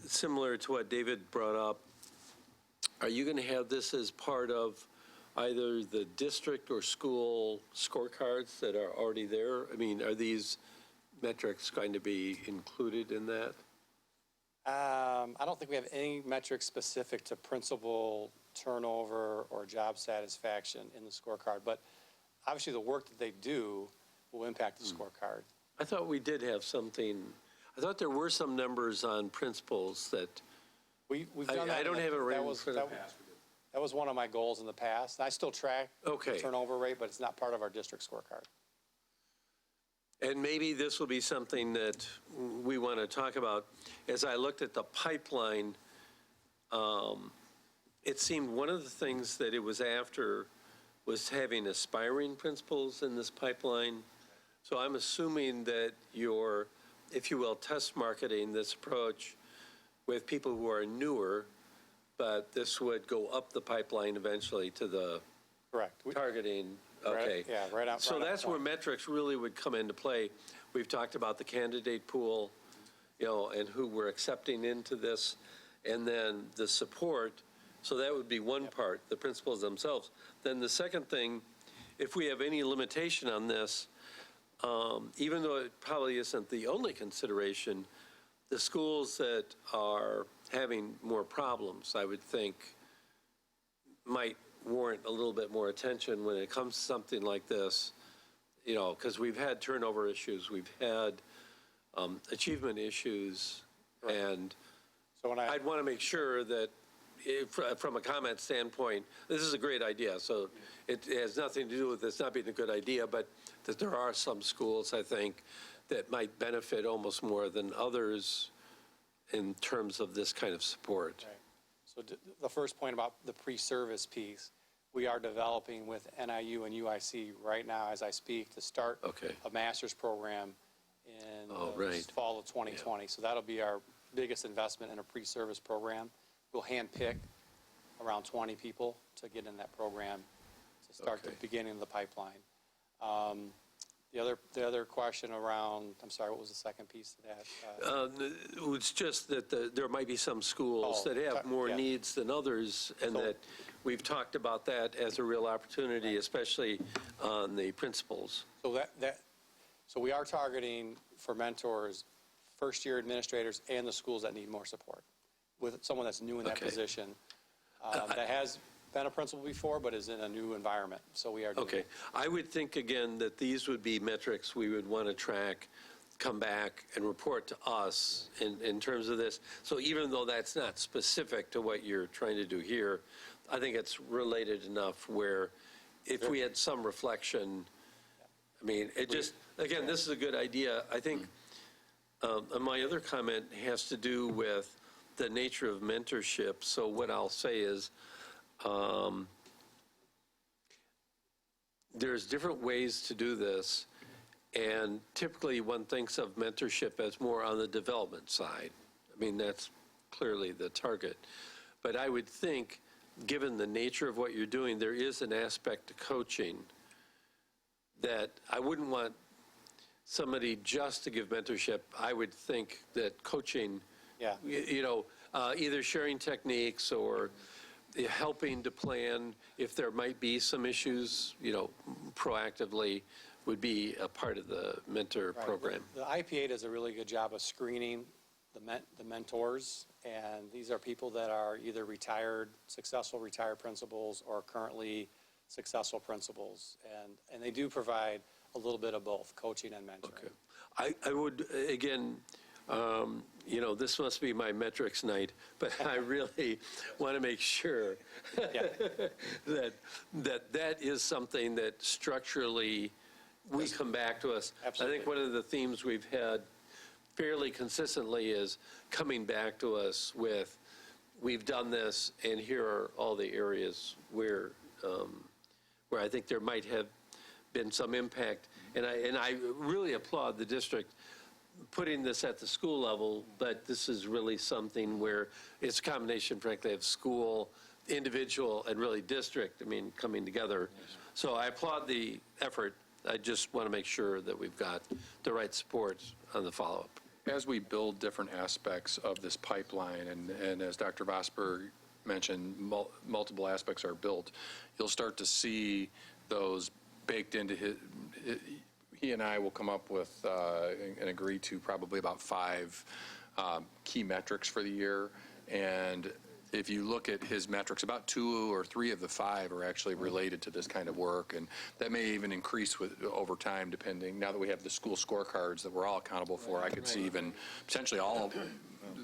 similar to what David brought up, are you going to have this as part of either the district or school scorecards that are already there? I mean, are these metrics going to be included in that? I don't think we have any metrics specific to principal turnover or job satisfaction in the scorecard, but obviously the work that they do will impact the scorecard. I thought we did have something, I thought there were some numbers on principals that, We've done that. I don't have it right That in was- front of me. That was one of my goals in the past. I still track the Okay. turnover rate, but it's not part of our district scorecard. And maybe this will be something that we want to talk about. As I looked at the pipeline, it seemed one of the things that it was after was having aspiring principals in this pipeline. So I'm assuming that you're, if you will, test marketing this approach with people who are newer, but this would go up the pipeline eventually to the Correct. targeting. Right, Okay. yeah, right on- So right on that's where point. metrics really would come into play. We've talked about the candidate pool, and who we're accepting into this, and then the support. So that would be one part, the principals themselves. Then the second thing, if we have any limitation on this, even though it probably isn't the only consideration, the schools that are having more problems, I would think, might warrant a little bit more attention when it comes to something like this, because we've had turnover issues, we've had achievement issues, and So when I'd want to make sure that, from a comment standpoint, this is a great idea, so it has nothing to do with this not being a good idea, but that there are some schools, I think, that might benefit almost more than others in terms of this kind of support. Right. So the first point about the pre-service piece, we are developing with NIU and UIC right now as I speak to start Okay. a master's program in Oh, the right. fall of 2020. So that'll be our biggest investment in a pre-service program. We'll handpick around 20 people to get in that program to start the Okay. beginning of the pipeline. The other question around, I'm sorry, what was the second piece of that? It's just that there might be some schools Oh, that have more yeah. needs than others, and So- that we've talked about that as a real opportunity, especially on the principals. So we are targeting for mentors, first-year administrators and the schools that need more support with someone that's new in that Okay. position, that has been a principal before, but is in a new environment. So we are doing Okay. I would think, again, that these would be metrics we would want to track, come back and report to us in terms of this. So even though that's not specific to what you're trying to do here, I think it's related enough where if we had some reflection, I mean, it just, again, this is a good idea. I think my other comment has to do with the nature of mentorship. So what I'll say is, there's different ways to do this, and typically one thinks of mentorship as more on the development side. I mean, that's clearly the target. But I would think, given the nature of what you're doing, there is an aspect to coaching that I wouldn't want somebody just to give mentorship. I would think that coaching, Yeah. either sharing techniques or helping to plan if there might be some issues, proactively would be a part of the mentor Right. program. The IPA does a really good job of screening the mentors, and these are people that are either successful retired principals or currently successful principals, and they do provide a little bit of both, coaching and mentoring. Okay. I would, again, this must be my metrics night, but I really want to make sure Yeah. that is something that structurally we come back to us. Absolutely. I think one of the themes we've had fairly consistently is coming back to us with, we've done this, and here are all the areas where I think there might have been some impact. And I really applaud the district putting this at the school level, but this is really something where it's a combination, frankly, of school, individual, and really district, coming together. So I applaud the effort, I just want to make sure that we've got the right supports on the follow-up. As we build different aspects of this pipeline, and as Dr. Vosper mentioned, multiple aspects are built, you'll start to see those baked into he and I will come up with and agree to probably about 5 key metrics for the year. And if you look at his metrics, about 2 or 3 of the 5 are actually related to this kind of work, and that may even increase over time, depending. Now that we have the school scorecards that we're all accountable for, I could see even potentially all,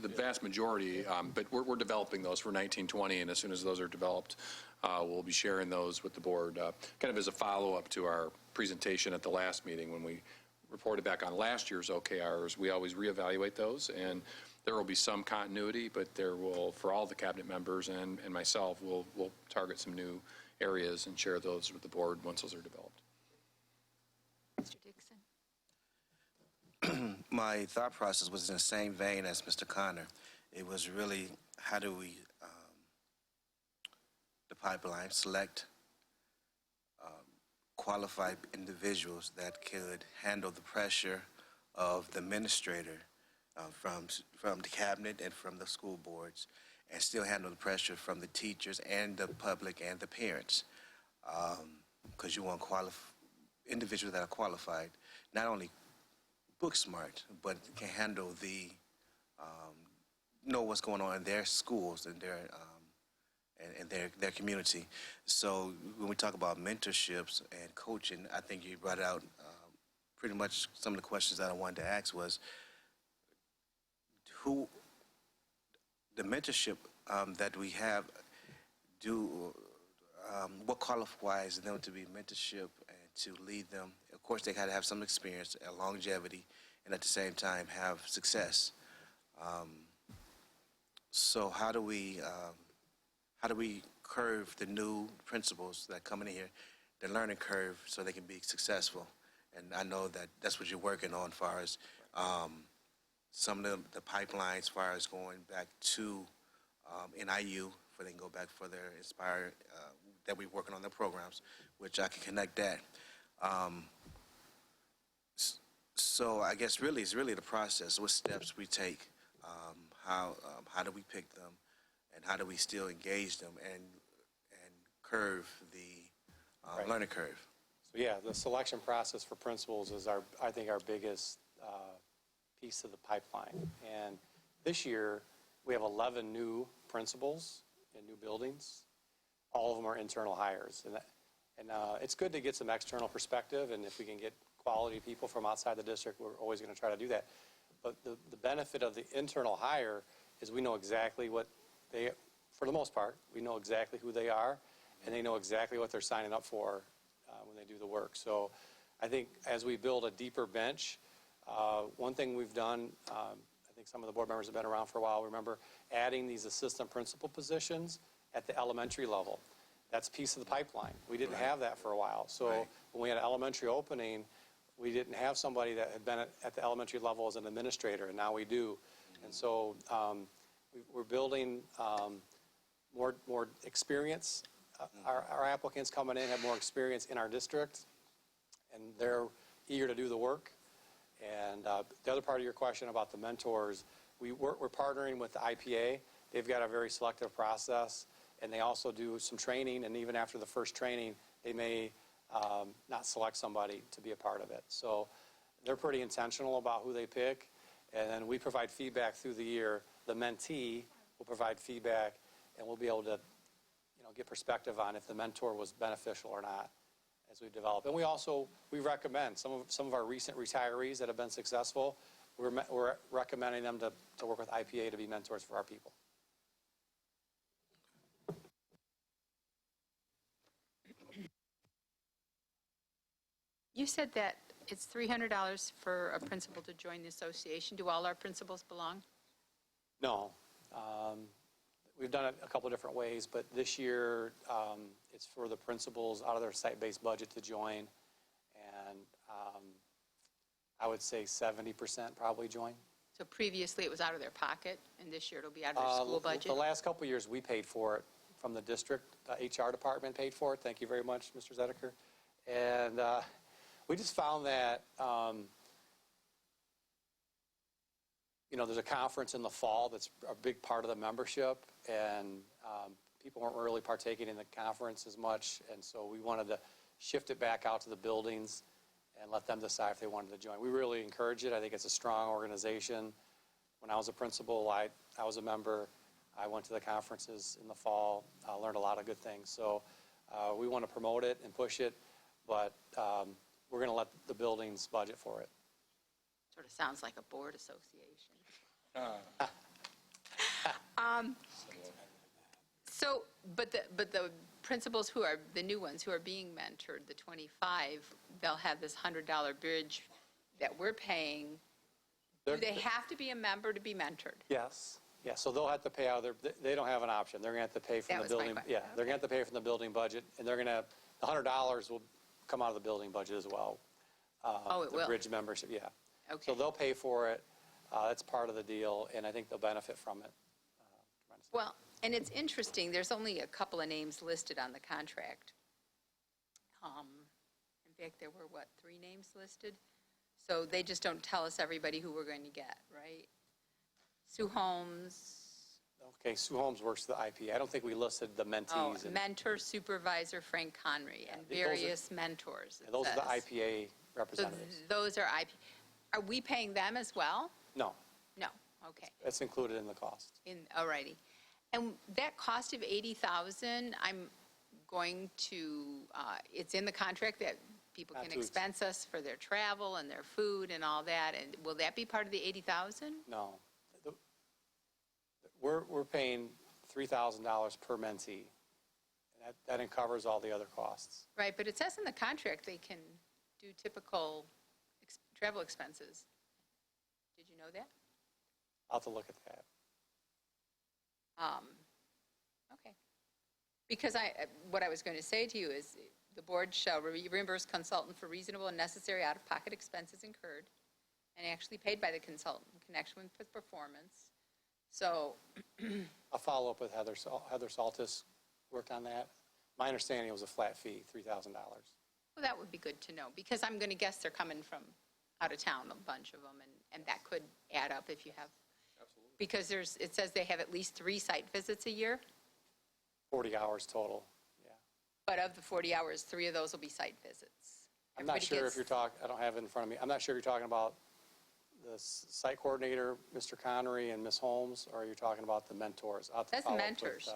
the vast majority, but we're developing those for 1920, and as soon as those are developed, we'll be sharing those with the board, kind of as a follow-up to our presentation at the last meeting when we reported back on last year's OKRs. We always reevaluate those, and there will be some continuity, but there will, for all the cabinet members and myself, we'll target some new areas and share those with the board once those are developed. Mr. Dixon? My thought process was in the same vein as Mr. Connor. It was really, how do we, the pipeline, select qualified individuals that could handle the pressure of the administrator from the cabinet and from the school boards, and still handle the pressure from the teachers and the public and the parents, because you want individuals that are qualified, not only book smart, but can handle know what's going on in their schools and their community. So when we talk about mentorships and coaching, I think you brought out pretty much some of the questions that I wanted to ask was, who the mentorship that we have, what qualifies them to be mentorship and to lead them? Of course, they got to have some experience and longevity, and at the same time have success. So how do we curve the new principals that come in here, the learning curve, so they can be successful? And I know that that's what you're working on as far as some of the pipelines, as far as going back to NIU, for they can go back for their Inspire, that we're working on the programs, which I can connect that. So I guess really, it's really the process, what steps we take, how do we pick them, and how do we still engage them and curve the learning curve? So yeah, the selection process for principals is I think our biggest piece of the pipeline. And this year, we have 11 new principals in new buildings. All of them are internal hires. And it's good to get some external perspective, and if we can get quality people from outside the district, we're always going to try to do that. But the benefit of the internal hire is we know exactly what for the most part, we know exactly who they are, and they know exactly what they're signing up for when they do the work. So I think as we build a deeper bench, one thing we've done, I think some of the board members have been around for a while, remember adding these assistant principal positions at the elementary level. That's a piece of the pipeline. We didn't have that for a while. So when we had an elementary opening, we didn't have somebody that had been at the elementary level as an administrator, and now we do. And so we're building more experience. Our applicants coming in have more experience in our district, and they're eager to do the work. And the other part of your question about the mentors, we're partnering with the IPA. They've got a very selective process, and they also do some training, and even after the first training, they may not select somebody to be a part of it. So they're pretty intentional about who they pick, and then we provide feedback through the year. The mentee will provide feedback, and we'll be able to get perspective on if the mentor was beneficial or not as we develop. And we recommend some of our recent retirees that have been successful. We're recommending them to work with IPA to be mentors for our people. You said that it's $300 for a principal to join the association. Do all our principals belong? No. We've done it a couple of different ways, but this year it's for the principals out of their site-based budget to join, and I would say 70% probably join. So previously it was out of their pocket, and this year it'll be out of their school budget? The last couple of years we paid for it from the district. HR department paid for it. Thank you very much, Mr. Zedeker. And We just found that, there's a conference in the fall that's a big part of the membership, and people weren't really partaking in the conference as much, and so we wanted to shift it back out to the buildings and let them decide if they wanted to join. We really encourage it. I think it's a strong organization. When I was a principal, I was a member. I went to the conferences in the fall, learned a lot of good things. So we want to promote it and push it, but we're going to let the buildings budget for it. Sort of sounds like a board association. So, but the principals who are, the new ones who are being mentored, the 25, they'll have this $100 bridge that we're paying. Do they have to be a member to be mentored? Yes. Yeah, so they'll have to pay out they don't have an option. They're going to have to pay from That the was my building. question. Yeah, they're going to have to pay from the building budget, and they're going to, the $100 will come out of the building budget as well. Oh, it will? The bridge membership, yeah. Okay. So they'll pay for it. That's part of the deal, and I think they'll benefit from it. tremendously. Well, and it's interesting, there's only a couple of names listed on the contract. In fact, there were, 3 names listed? So they just don't tell us everybody who we're going to get, right? Sue Holmes. Okay, Sue Holmes works the IPA. I don't think we listed the mentees. Oh, mentor supervisor Frank Conry and those are- various mentors. it Those are the says. IPA So representatives. those are IP. Are we paying them as well? No, No, okay. that's included in the cost. All righty. And that cost of $80,000, I'm going to, it's in the contract that people Not can to ex- expense us for their travel and their food and all that, and will that be part of the $80,000? No. We're paying $3,000 per mentee. And that covers all the other costs. Right, but it says in the contract they can do typical travel expenses. Did you know that? I'll have to look at that. Okay. Because what I was going to say to you is, the board shall reimburse consultant for reasonable and necessary out-of-pocket expenses incurred and actually paid by the consultant in connection with performance. So, I'll follow up with Heather. Heather Saltis worked on that. My understanding it was a flat fee, $3,000. well, that would be good to know, because I'm going to guess they're coming from out of town, a bunch of them, and that could add up if you have. Absolutely. Because it says they have at least 3 site visits a year, 40 hours total, yeah. but of the 40 hours, 3 of those will be site visits. I'm not Everybody sure if gets- you're talking, I don't have it in front of me. I'm not sure if you're talking about the site coordinator, Mr. Connery and Ms. Holmes, or you're talking about the mentors. I'll have to That's follow up mentors. with,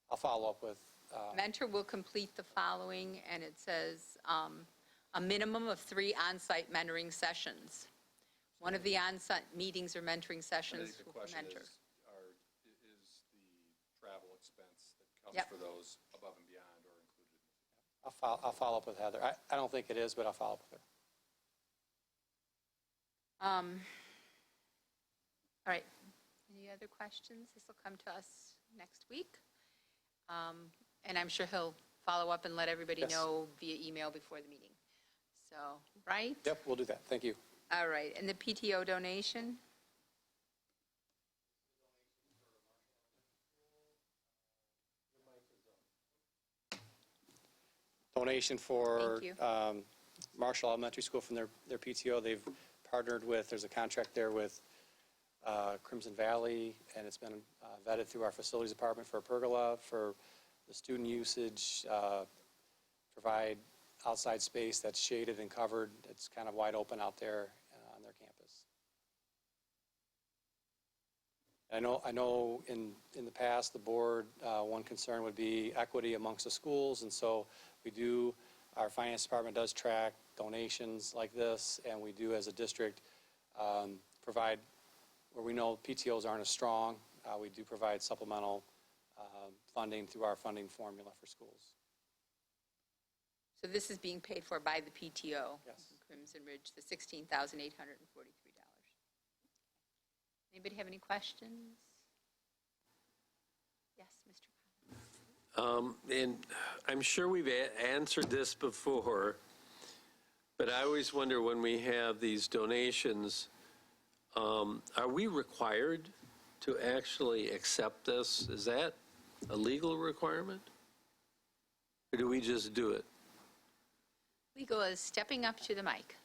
I'll follow up with, Mentor will complete the following, and it says a minimum of 3 on-site mentoring sessions. One of the on-site meetings or mentoring I sessions think the will question mentor. is the travel expense that comes Yep. for those above and beyond or included? I'll follow up with Heather. I don't think it is, but I'll follow up with her. All right. Any other questions? This will come to us next week. And I'm sure he'll follow up and let everybody Yes. know via email before the meeting. So, right? Yep, we'll do that. Thank you. All right. And the PTO donation? Donation for Thank Marshall Elementary School from their PTO. They've partnered with, there's a contract there with Crimson Valley, and it's been vetted through our facilities department for a pergola, for the student usage, provide outside space that's shaded and covered. It's kind of wide open out there on their campus. I know in the past, the board, one concern would be equity amongst the schools, and so our finance department does track donations like this, and we do as a district provide, where we know PTOs aren't as strong, we do provide supplemental funding through our funding formula for schools. So this is being paid for by the PTO? Yes. Crimson Ridge, the $16,843. Anybody have any questions? Yes, Mr. Collins. And I'm sure we've answered this before, but I always wonder when we have these donations, are we required to actually accept this? Is that a legal requirement? Or do we just do it? Legal is stepping up to the mic.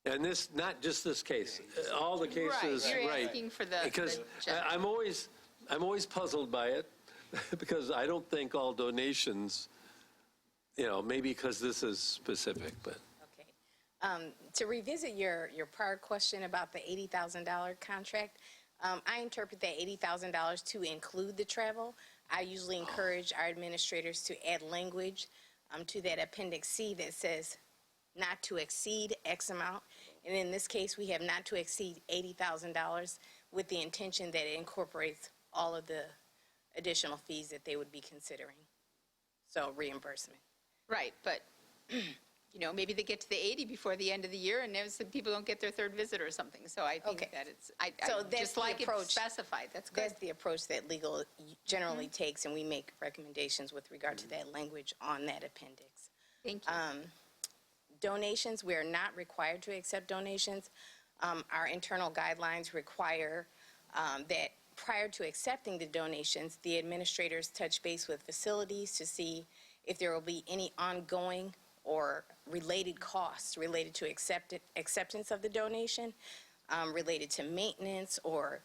And this, not just this case, all the cases, You're right. asking for the. Because the I'm always puzzled by it, because I don't think all donations, maybe because this is specific, but. Okay. To revisit your prior question about the $80,000 contract, I interpret that $80,000 to include the travel. I usually encourage our administrators to add language to that Appendix C that says not to exceed X amount. And in this case, we have not to exceed $80,000 with the intention that it incorporates all of the additional fees that they would be considering. So reimbursement. Right, but, maybe they get to the 80 before the end of the year, and there's some people don't get their third visit or something. So I think Okay. that it's, So I that's just the like it approach. specified. That's good. That's the approach that legal generally takes, and we make recommendations with regard to that language on that appendix. Thank you. Donations, we are not required to accept donations. Our internal guidelines require that prior to accepting the donations, the administrators touch base with facilities to see if there will be any ongoing or related costs related to acceptance of the donation, related to maintenance, or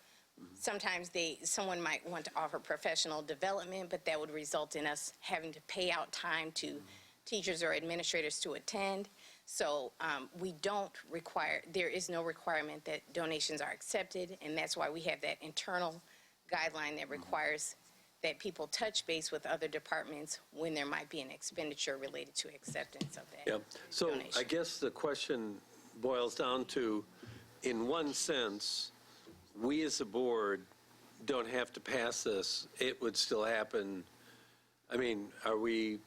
sometimes someone might want to offer professional development, but that would result in us having to pay out time to teachers or administrators to attend. So we don't require, there is no requirement that donations are accepted, and that's why we have that internal guideline that requires that people touch base with other departments when there might be an expenditure related to acceptance of that Yeah. So donation. I guess the question boils down to, in one sense, we as a board don't have to pass this. It would still happen. I mean, are we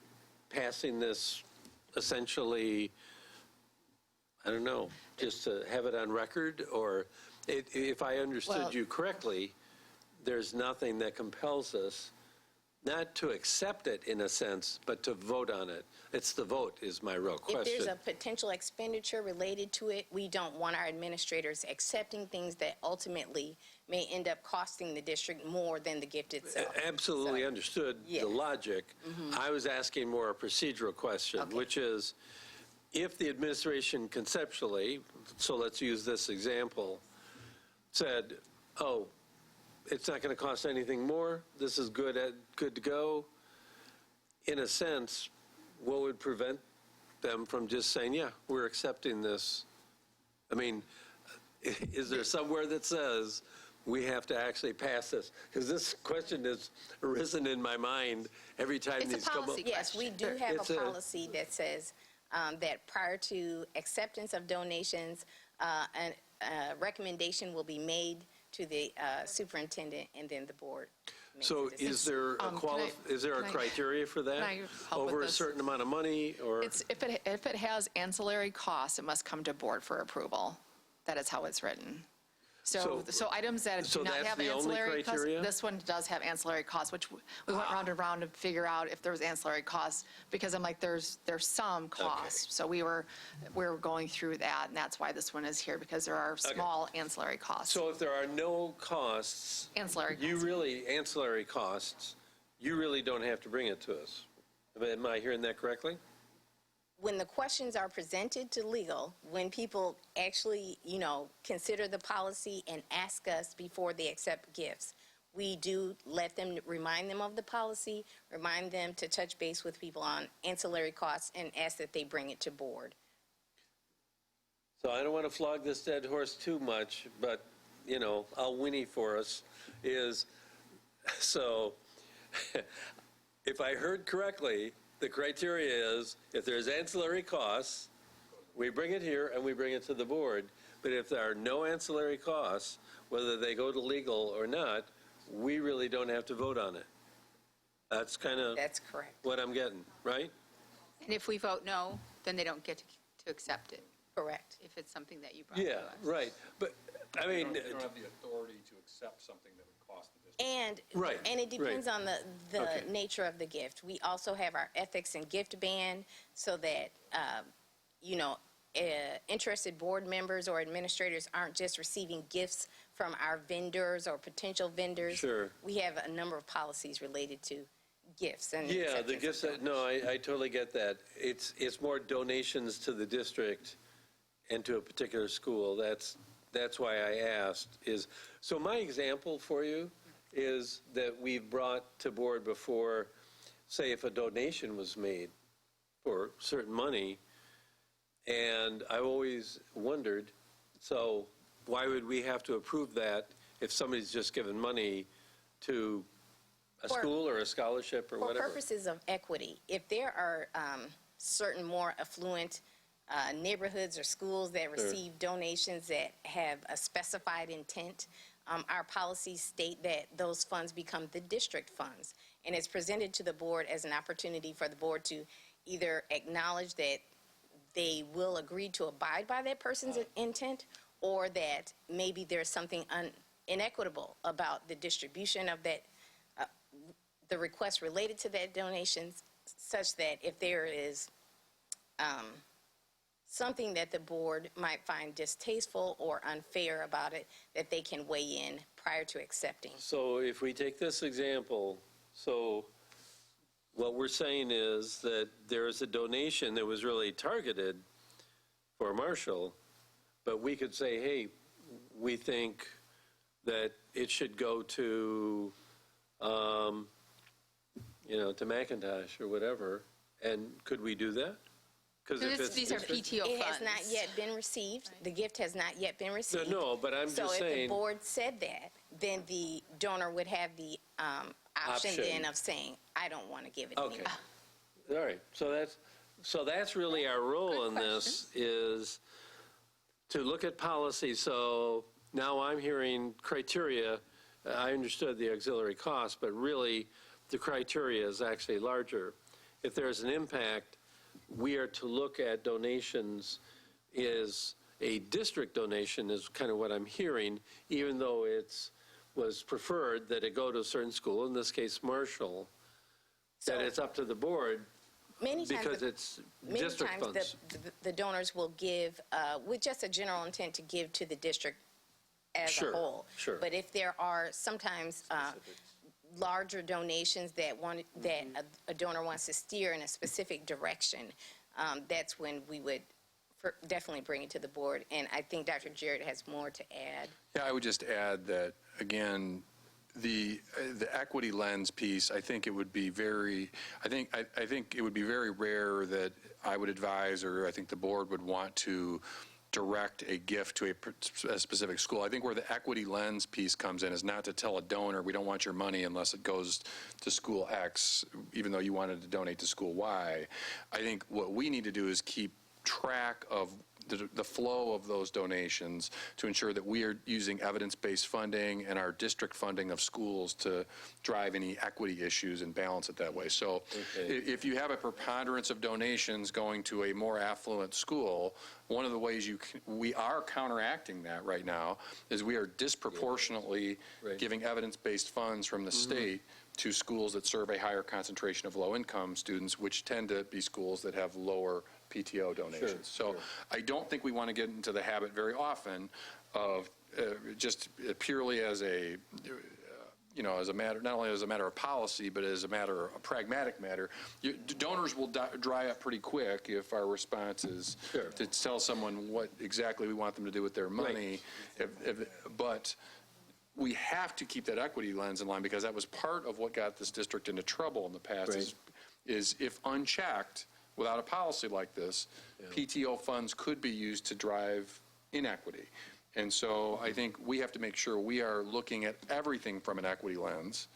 passing this essentially, I don't know, just to have it on record? Or if I understood you correctly, there's nothing that compels us not to accept it in a sense, but to vote on it. It's the vote is my real question. If there's a potential expenditure related to it, we don't want our administrators accepting things that ultimately may end up costing the district more than the gift itself. Absolutely So, understood yes. the logic. I was asking more a procedural question, Okay. which is, if the administration conceptually, so let's use this example, said, oh, it's not going to cost anything more, this is good to go, in a sense, what would prevent them from just saying, yeah, we're accepting this? I mean, is there somewhere that says we have to actually pass this? Because this question has arisen in my mind every time It's a these come up. policy Yes, we do have It's a policy that says that prior to acceptance of donations, a recommendation will be made to the superintendent and then the board. makes So a decision. is there is there a can I- criteria for that? can I help with Over a this? certain amount of money, or? It's, if it has ancillary costs, it must come to board for approval. That is how it's written. So items that So do not that's have the only ancillary costs, criteria? this one does have ancillary costs, which we went round and round to figure out if there was ancillary costs, because I'm like, there's some costs. So we're going through that, and that's why this one is here, because there are small ancillary costs. So if there are no costs, Ancillary costs. ancillary costs, you really don't have to bring it to us. Am I hearing that correctly? When the questions are presented to legal, when people actually, consider the policy and ask us before they accept gifts, we do remind them of the policy, remind them to touch base with people on ancillary costs, and ask that they bring it to board. So I don't want to flog this dead horse too much, but, I'll whinny for us, so if I heard correctly, the criteria is, if there's ancillary costs, we bring it here and we bring it to the board. But if there are no ancillary costs, whether they go to legal or not, we really don't have to vote on it. That's kind of That's correct. what I'm getting, right? And if we vote no, then they don't get to accept it, Correct. if it's something that you brought to Yeah, us. right. But, I mean, You don't have the authority to accept something that would cost the district. And Right, it depends right. on the Okay. nature of the gift. We also have our ethics and gift ban so that, interested board members or administrators aren't just receiving gifts from our vendors or potential vendors. Sure. We have a number of policies related to gifts and Yeah, the acceptance of gifts, no, I totally get that. It's more donations to the district and to a particular school. That's why I asked is, so my example for you is that we've brought to board before, say if a donation was made for certain money, and I've always wondered, so why would we have to approve that if somebody's just given money to a For- school or a scholarship or For whatever? purposes of equity, if there are certain more affluent neighborhoods or schools that receive donations that have a specified intent, our policies state that those funds become the district funds. And it's presented to the board as an opportunity for the board to either acknowledge that they will agree to abide by that person's intent, or that maybe there's something inequitable about the distribution of that, the request related to that donations, such that if there is something that the board might find distasteful or unfair about it, that they can weigh in prior to accepting. So if we take this example, so what we're saying is that there is a donation that was really targeted for Marshall, but we could say, hey, we think that it should go to, to McIntosh or whatever, and could we do that? Because if it's These are district- PTO funds. It has not yet been received. The gift has not yet been received. No, but I'm just So if the saying, board said that, then the donor would have the option then of saying, I don't want to give it okay, anymore. all right, so that's really our role in this, is to look at policy. So now I'm hearing criteria. I understood the auxiliary cost, but really the criteria is actually larger. If there's an impact, we are to look at donations. Is a district donation is kind of what I'm hearing, even though was preferred that it go to a certain school, in this case Marshall, that it's up to the board Many times, because it's many district times funds. the donors will give with just a general intent to give to the district as Sure, a whole. sure. But if there are sometimes larger donations that a donor wants to steer in a specific direction, that's when we would definitely bring it to the board. And I think Dr. Jarrett has more to add. Yeah, I would just add that, again, the equity lens piece, I think it would be very, I think it would be very rare that I would advise, or I think the board would want to direct a gift to a specific school. I think where the equity lens piece comes in is not to tell a donor, we don't want your money unless it goes to school X, even though you wanted to donate to school Y. I think what we need to do is keep track of the flow of those donations to ensure that we are using evidence-based funding and our district funding of schools to drive any equity issues and balance it that way. So if you have a preponderance of donations going to a more affluent school, one of the ways we are counteracting that right now is we are disproportionately giving evidence-based funds from the state to schools that serve a higher concentration of low-income students, which tend to be schools that have lower PTO donations. So I don't think we want to get into the habit very often of just purely as a, as a matter, not only as a matter of policy, but as a pragmatic matter. Donors will dry up pretty quick if our response is to tell someone what exactly we want them to do with their money. But we have to keep that equity lens in line, because that was part of what got this district into trouble in the past, is if unchecked, without a policy like this, PTO funds could be used to drive inequity. And so I think we have to make sure we are looking at everything from an equity lens.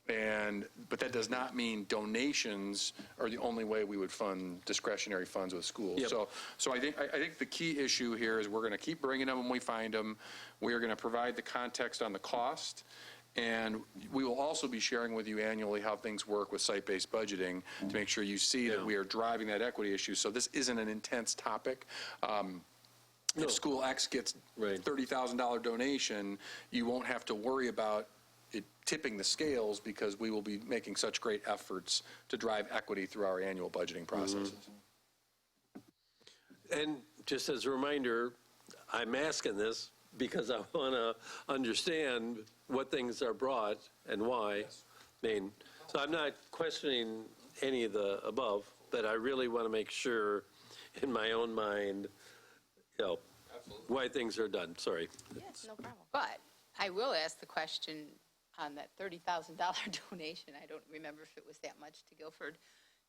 But that does not mean donations are the only way we would fund discretionary funds with schools. So I think the key issue here is we're going to keep bringing them when we find them. We are going to provide the context on the cost. And we will also be sharing with you annually how things work with site-based budgeting to make sure you see that we are driving that equity issue. So this isn't an intense topic. If school X gets $30,000 donation, you won't have to worry about it tipping the scales, because we will be making such great efforts to drive equity through our annual budgeting processes. And just as a reminder, I'm asking this because I want to understand what things are brought and why. I mean, So I'm not questioning any of the above, but I really want to make sure in my own mind, why things are done. Sorry. Yes, no problem. But I will ask the question on that $30,000 donation. I don't remember if it was that much to Guilford.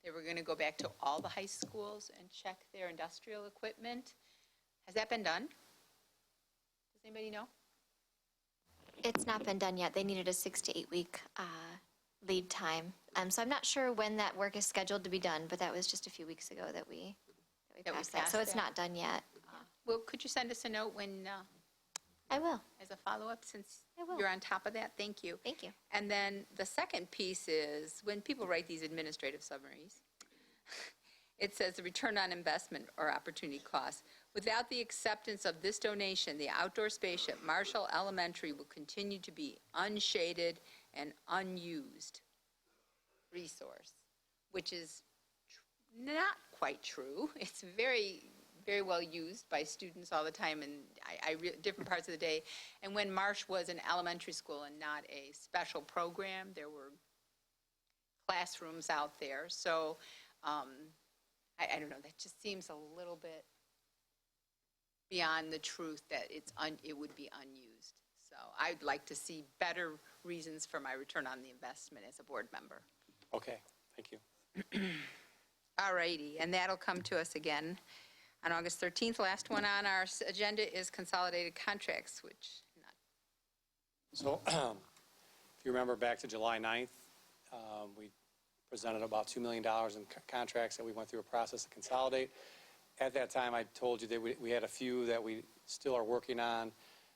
They were going to go back to all the high schools and check their industrial equipment. Has that been done? Does anybody know? It's not been done yet. They needed a 6 to 8 week lead time. So I'm not sure when that work is scheduled to be done, but that was just a few weeks ago that we passed that. So it's not done yet. Well, could you send us a note when, I will. as a follow-up, since I will. you're on top of that? Thank you. Thank you. And then the second piece is, when people write these administrative summaries, it says the return on investment or opportunity cost. Without the acceptance of this donation, the outdoor space at Marshall Elementary will continue to be unshaded and unused resource, which is not quite true. It's very, very well used by students all the time in different parts of the day. And when Marsh was an elementary school and not a special program, there were classrooms out there. So I don't know, that just seems a little bit beyond the truth that it would be unused. So I'd like to see better reasons for my return on the investment as a board member. Okay, thank you. All righty, and that'll come to us again on August 13th. Last one on our agenda is Consolidated Contracts, which So if you remember back to July 9th, we presented about $2 million in contracts that we went through a process to consolidate. At that time, I told you that we had a few that we still are working on.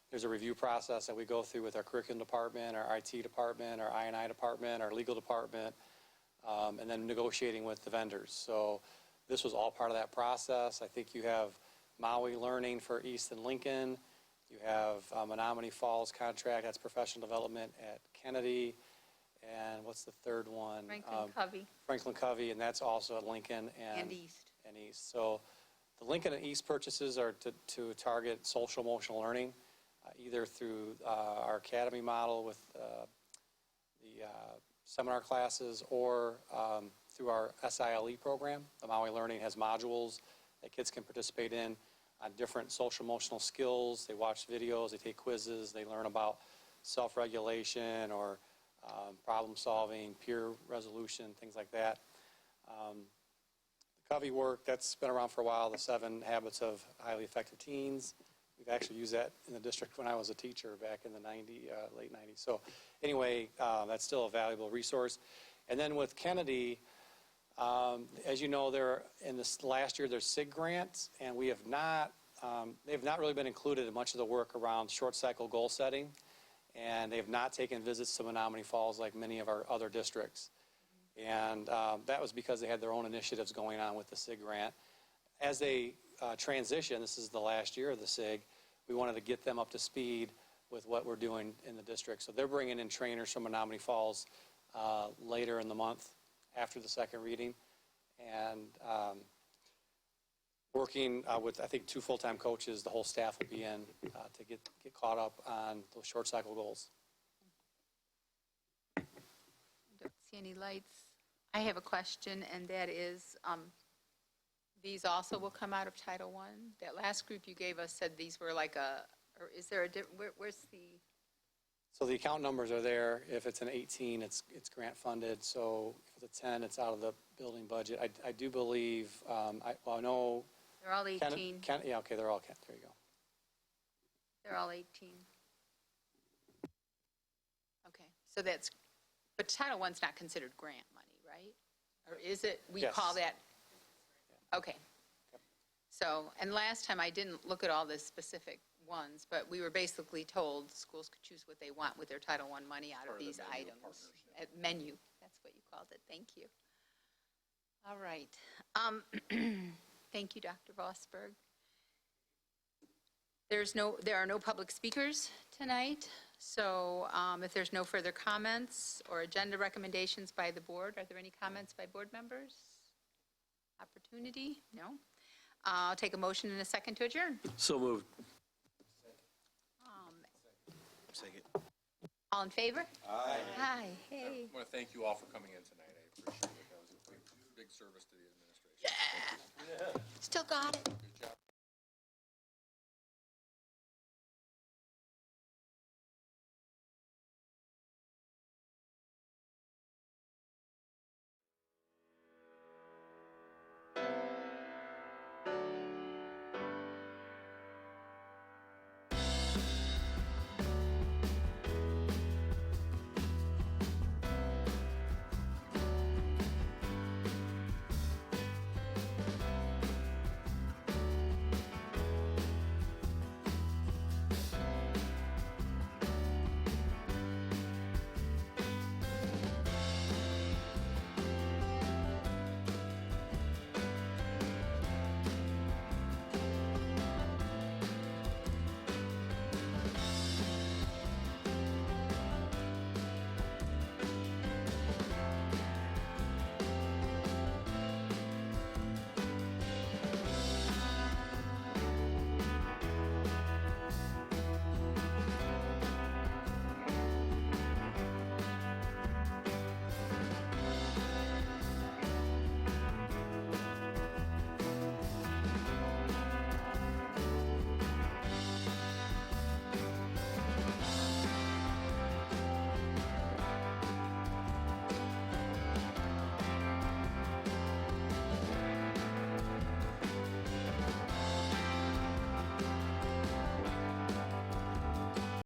There's a review process that we go through with our curriculum department, our IT department, our I&I department, our legal department, and then negotiating with the vendors. So this was all part of that process. I think you have Maui Learning for East and Lincoln. You have Menominee Falls contract, that's professional development at Kennedy. And what's the third one? Franklin Covey Franklin Covey, and that's also at Lincoln and East. And East. So the Lincoln and East purchases are to target social emotional learning, either through our academy model with the seminar classes or through our SILE program. The Maui Learning has modules that kids can participate in on different social emotional skills. They watch videos, they take quizzes, they learn about self-regulation or problem solving, peer resolution, things like that. The Covey work, that's been around for a while, the 7 Habits of Highly Effective Teens. We've actually used that in the district when I was a teacher back in the late 90s. So anyway, that's still a valuable resource. And then with Kennedy, as you know, in this last year, there's SIG grants, and we have not, they've not really been included in much of the work around short cycle goal setting, and they have not taken visits to Menominee Falls like many of our other districts. And that was because they had their own initiatives going on with the SIG grant. As they transition, this is the last year of the SIG, we wanted to get them up to speed with what we're doing in the district. So they're bringing in trainers from Menominee Falls later in the month after the second reading, and working with, I think, 2 full-time coaches. The whole staff will be in to get caught up on those short cycle goals. Don't see any lights. I have a question, and that is, these also will come out of Title I? That last group you gave us said these were like or is there a where's the? So the account numbers are there. If it's an 18, it's grant funded. So if it's a 10, it's out of the building budget. I do believe, I know. They're all 18. Yeah, okay, they're all, there you go. They're all 18. Okay, so that's, but Title I's not considered grant money, right? Or is it, we Yes. call that? Okay. So, and last time I didn't look at all the specific ones, but we were basically told schools could choose what they want with their Title I money out of these items. Menu, that's what you called it. Thank you. All right. Thank you, Dr. Vosberg. There are no public speakers tonight, so if there's no further comments or agenda recommendations by the board, are there any comments by board members? Opportunity? No? I'll take a motion in a second to adjourn. So moved. Second. All in favor? Aye. Aye, hey. I want to thank you all for coming in tonight. I appreciate it. That was a big service to the administration. Still got it. Good job.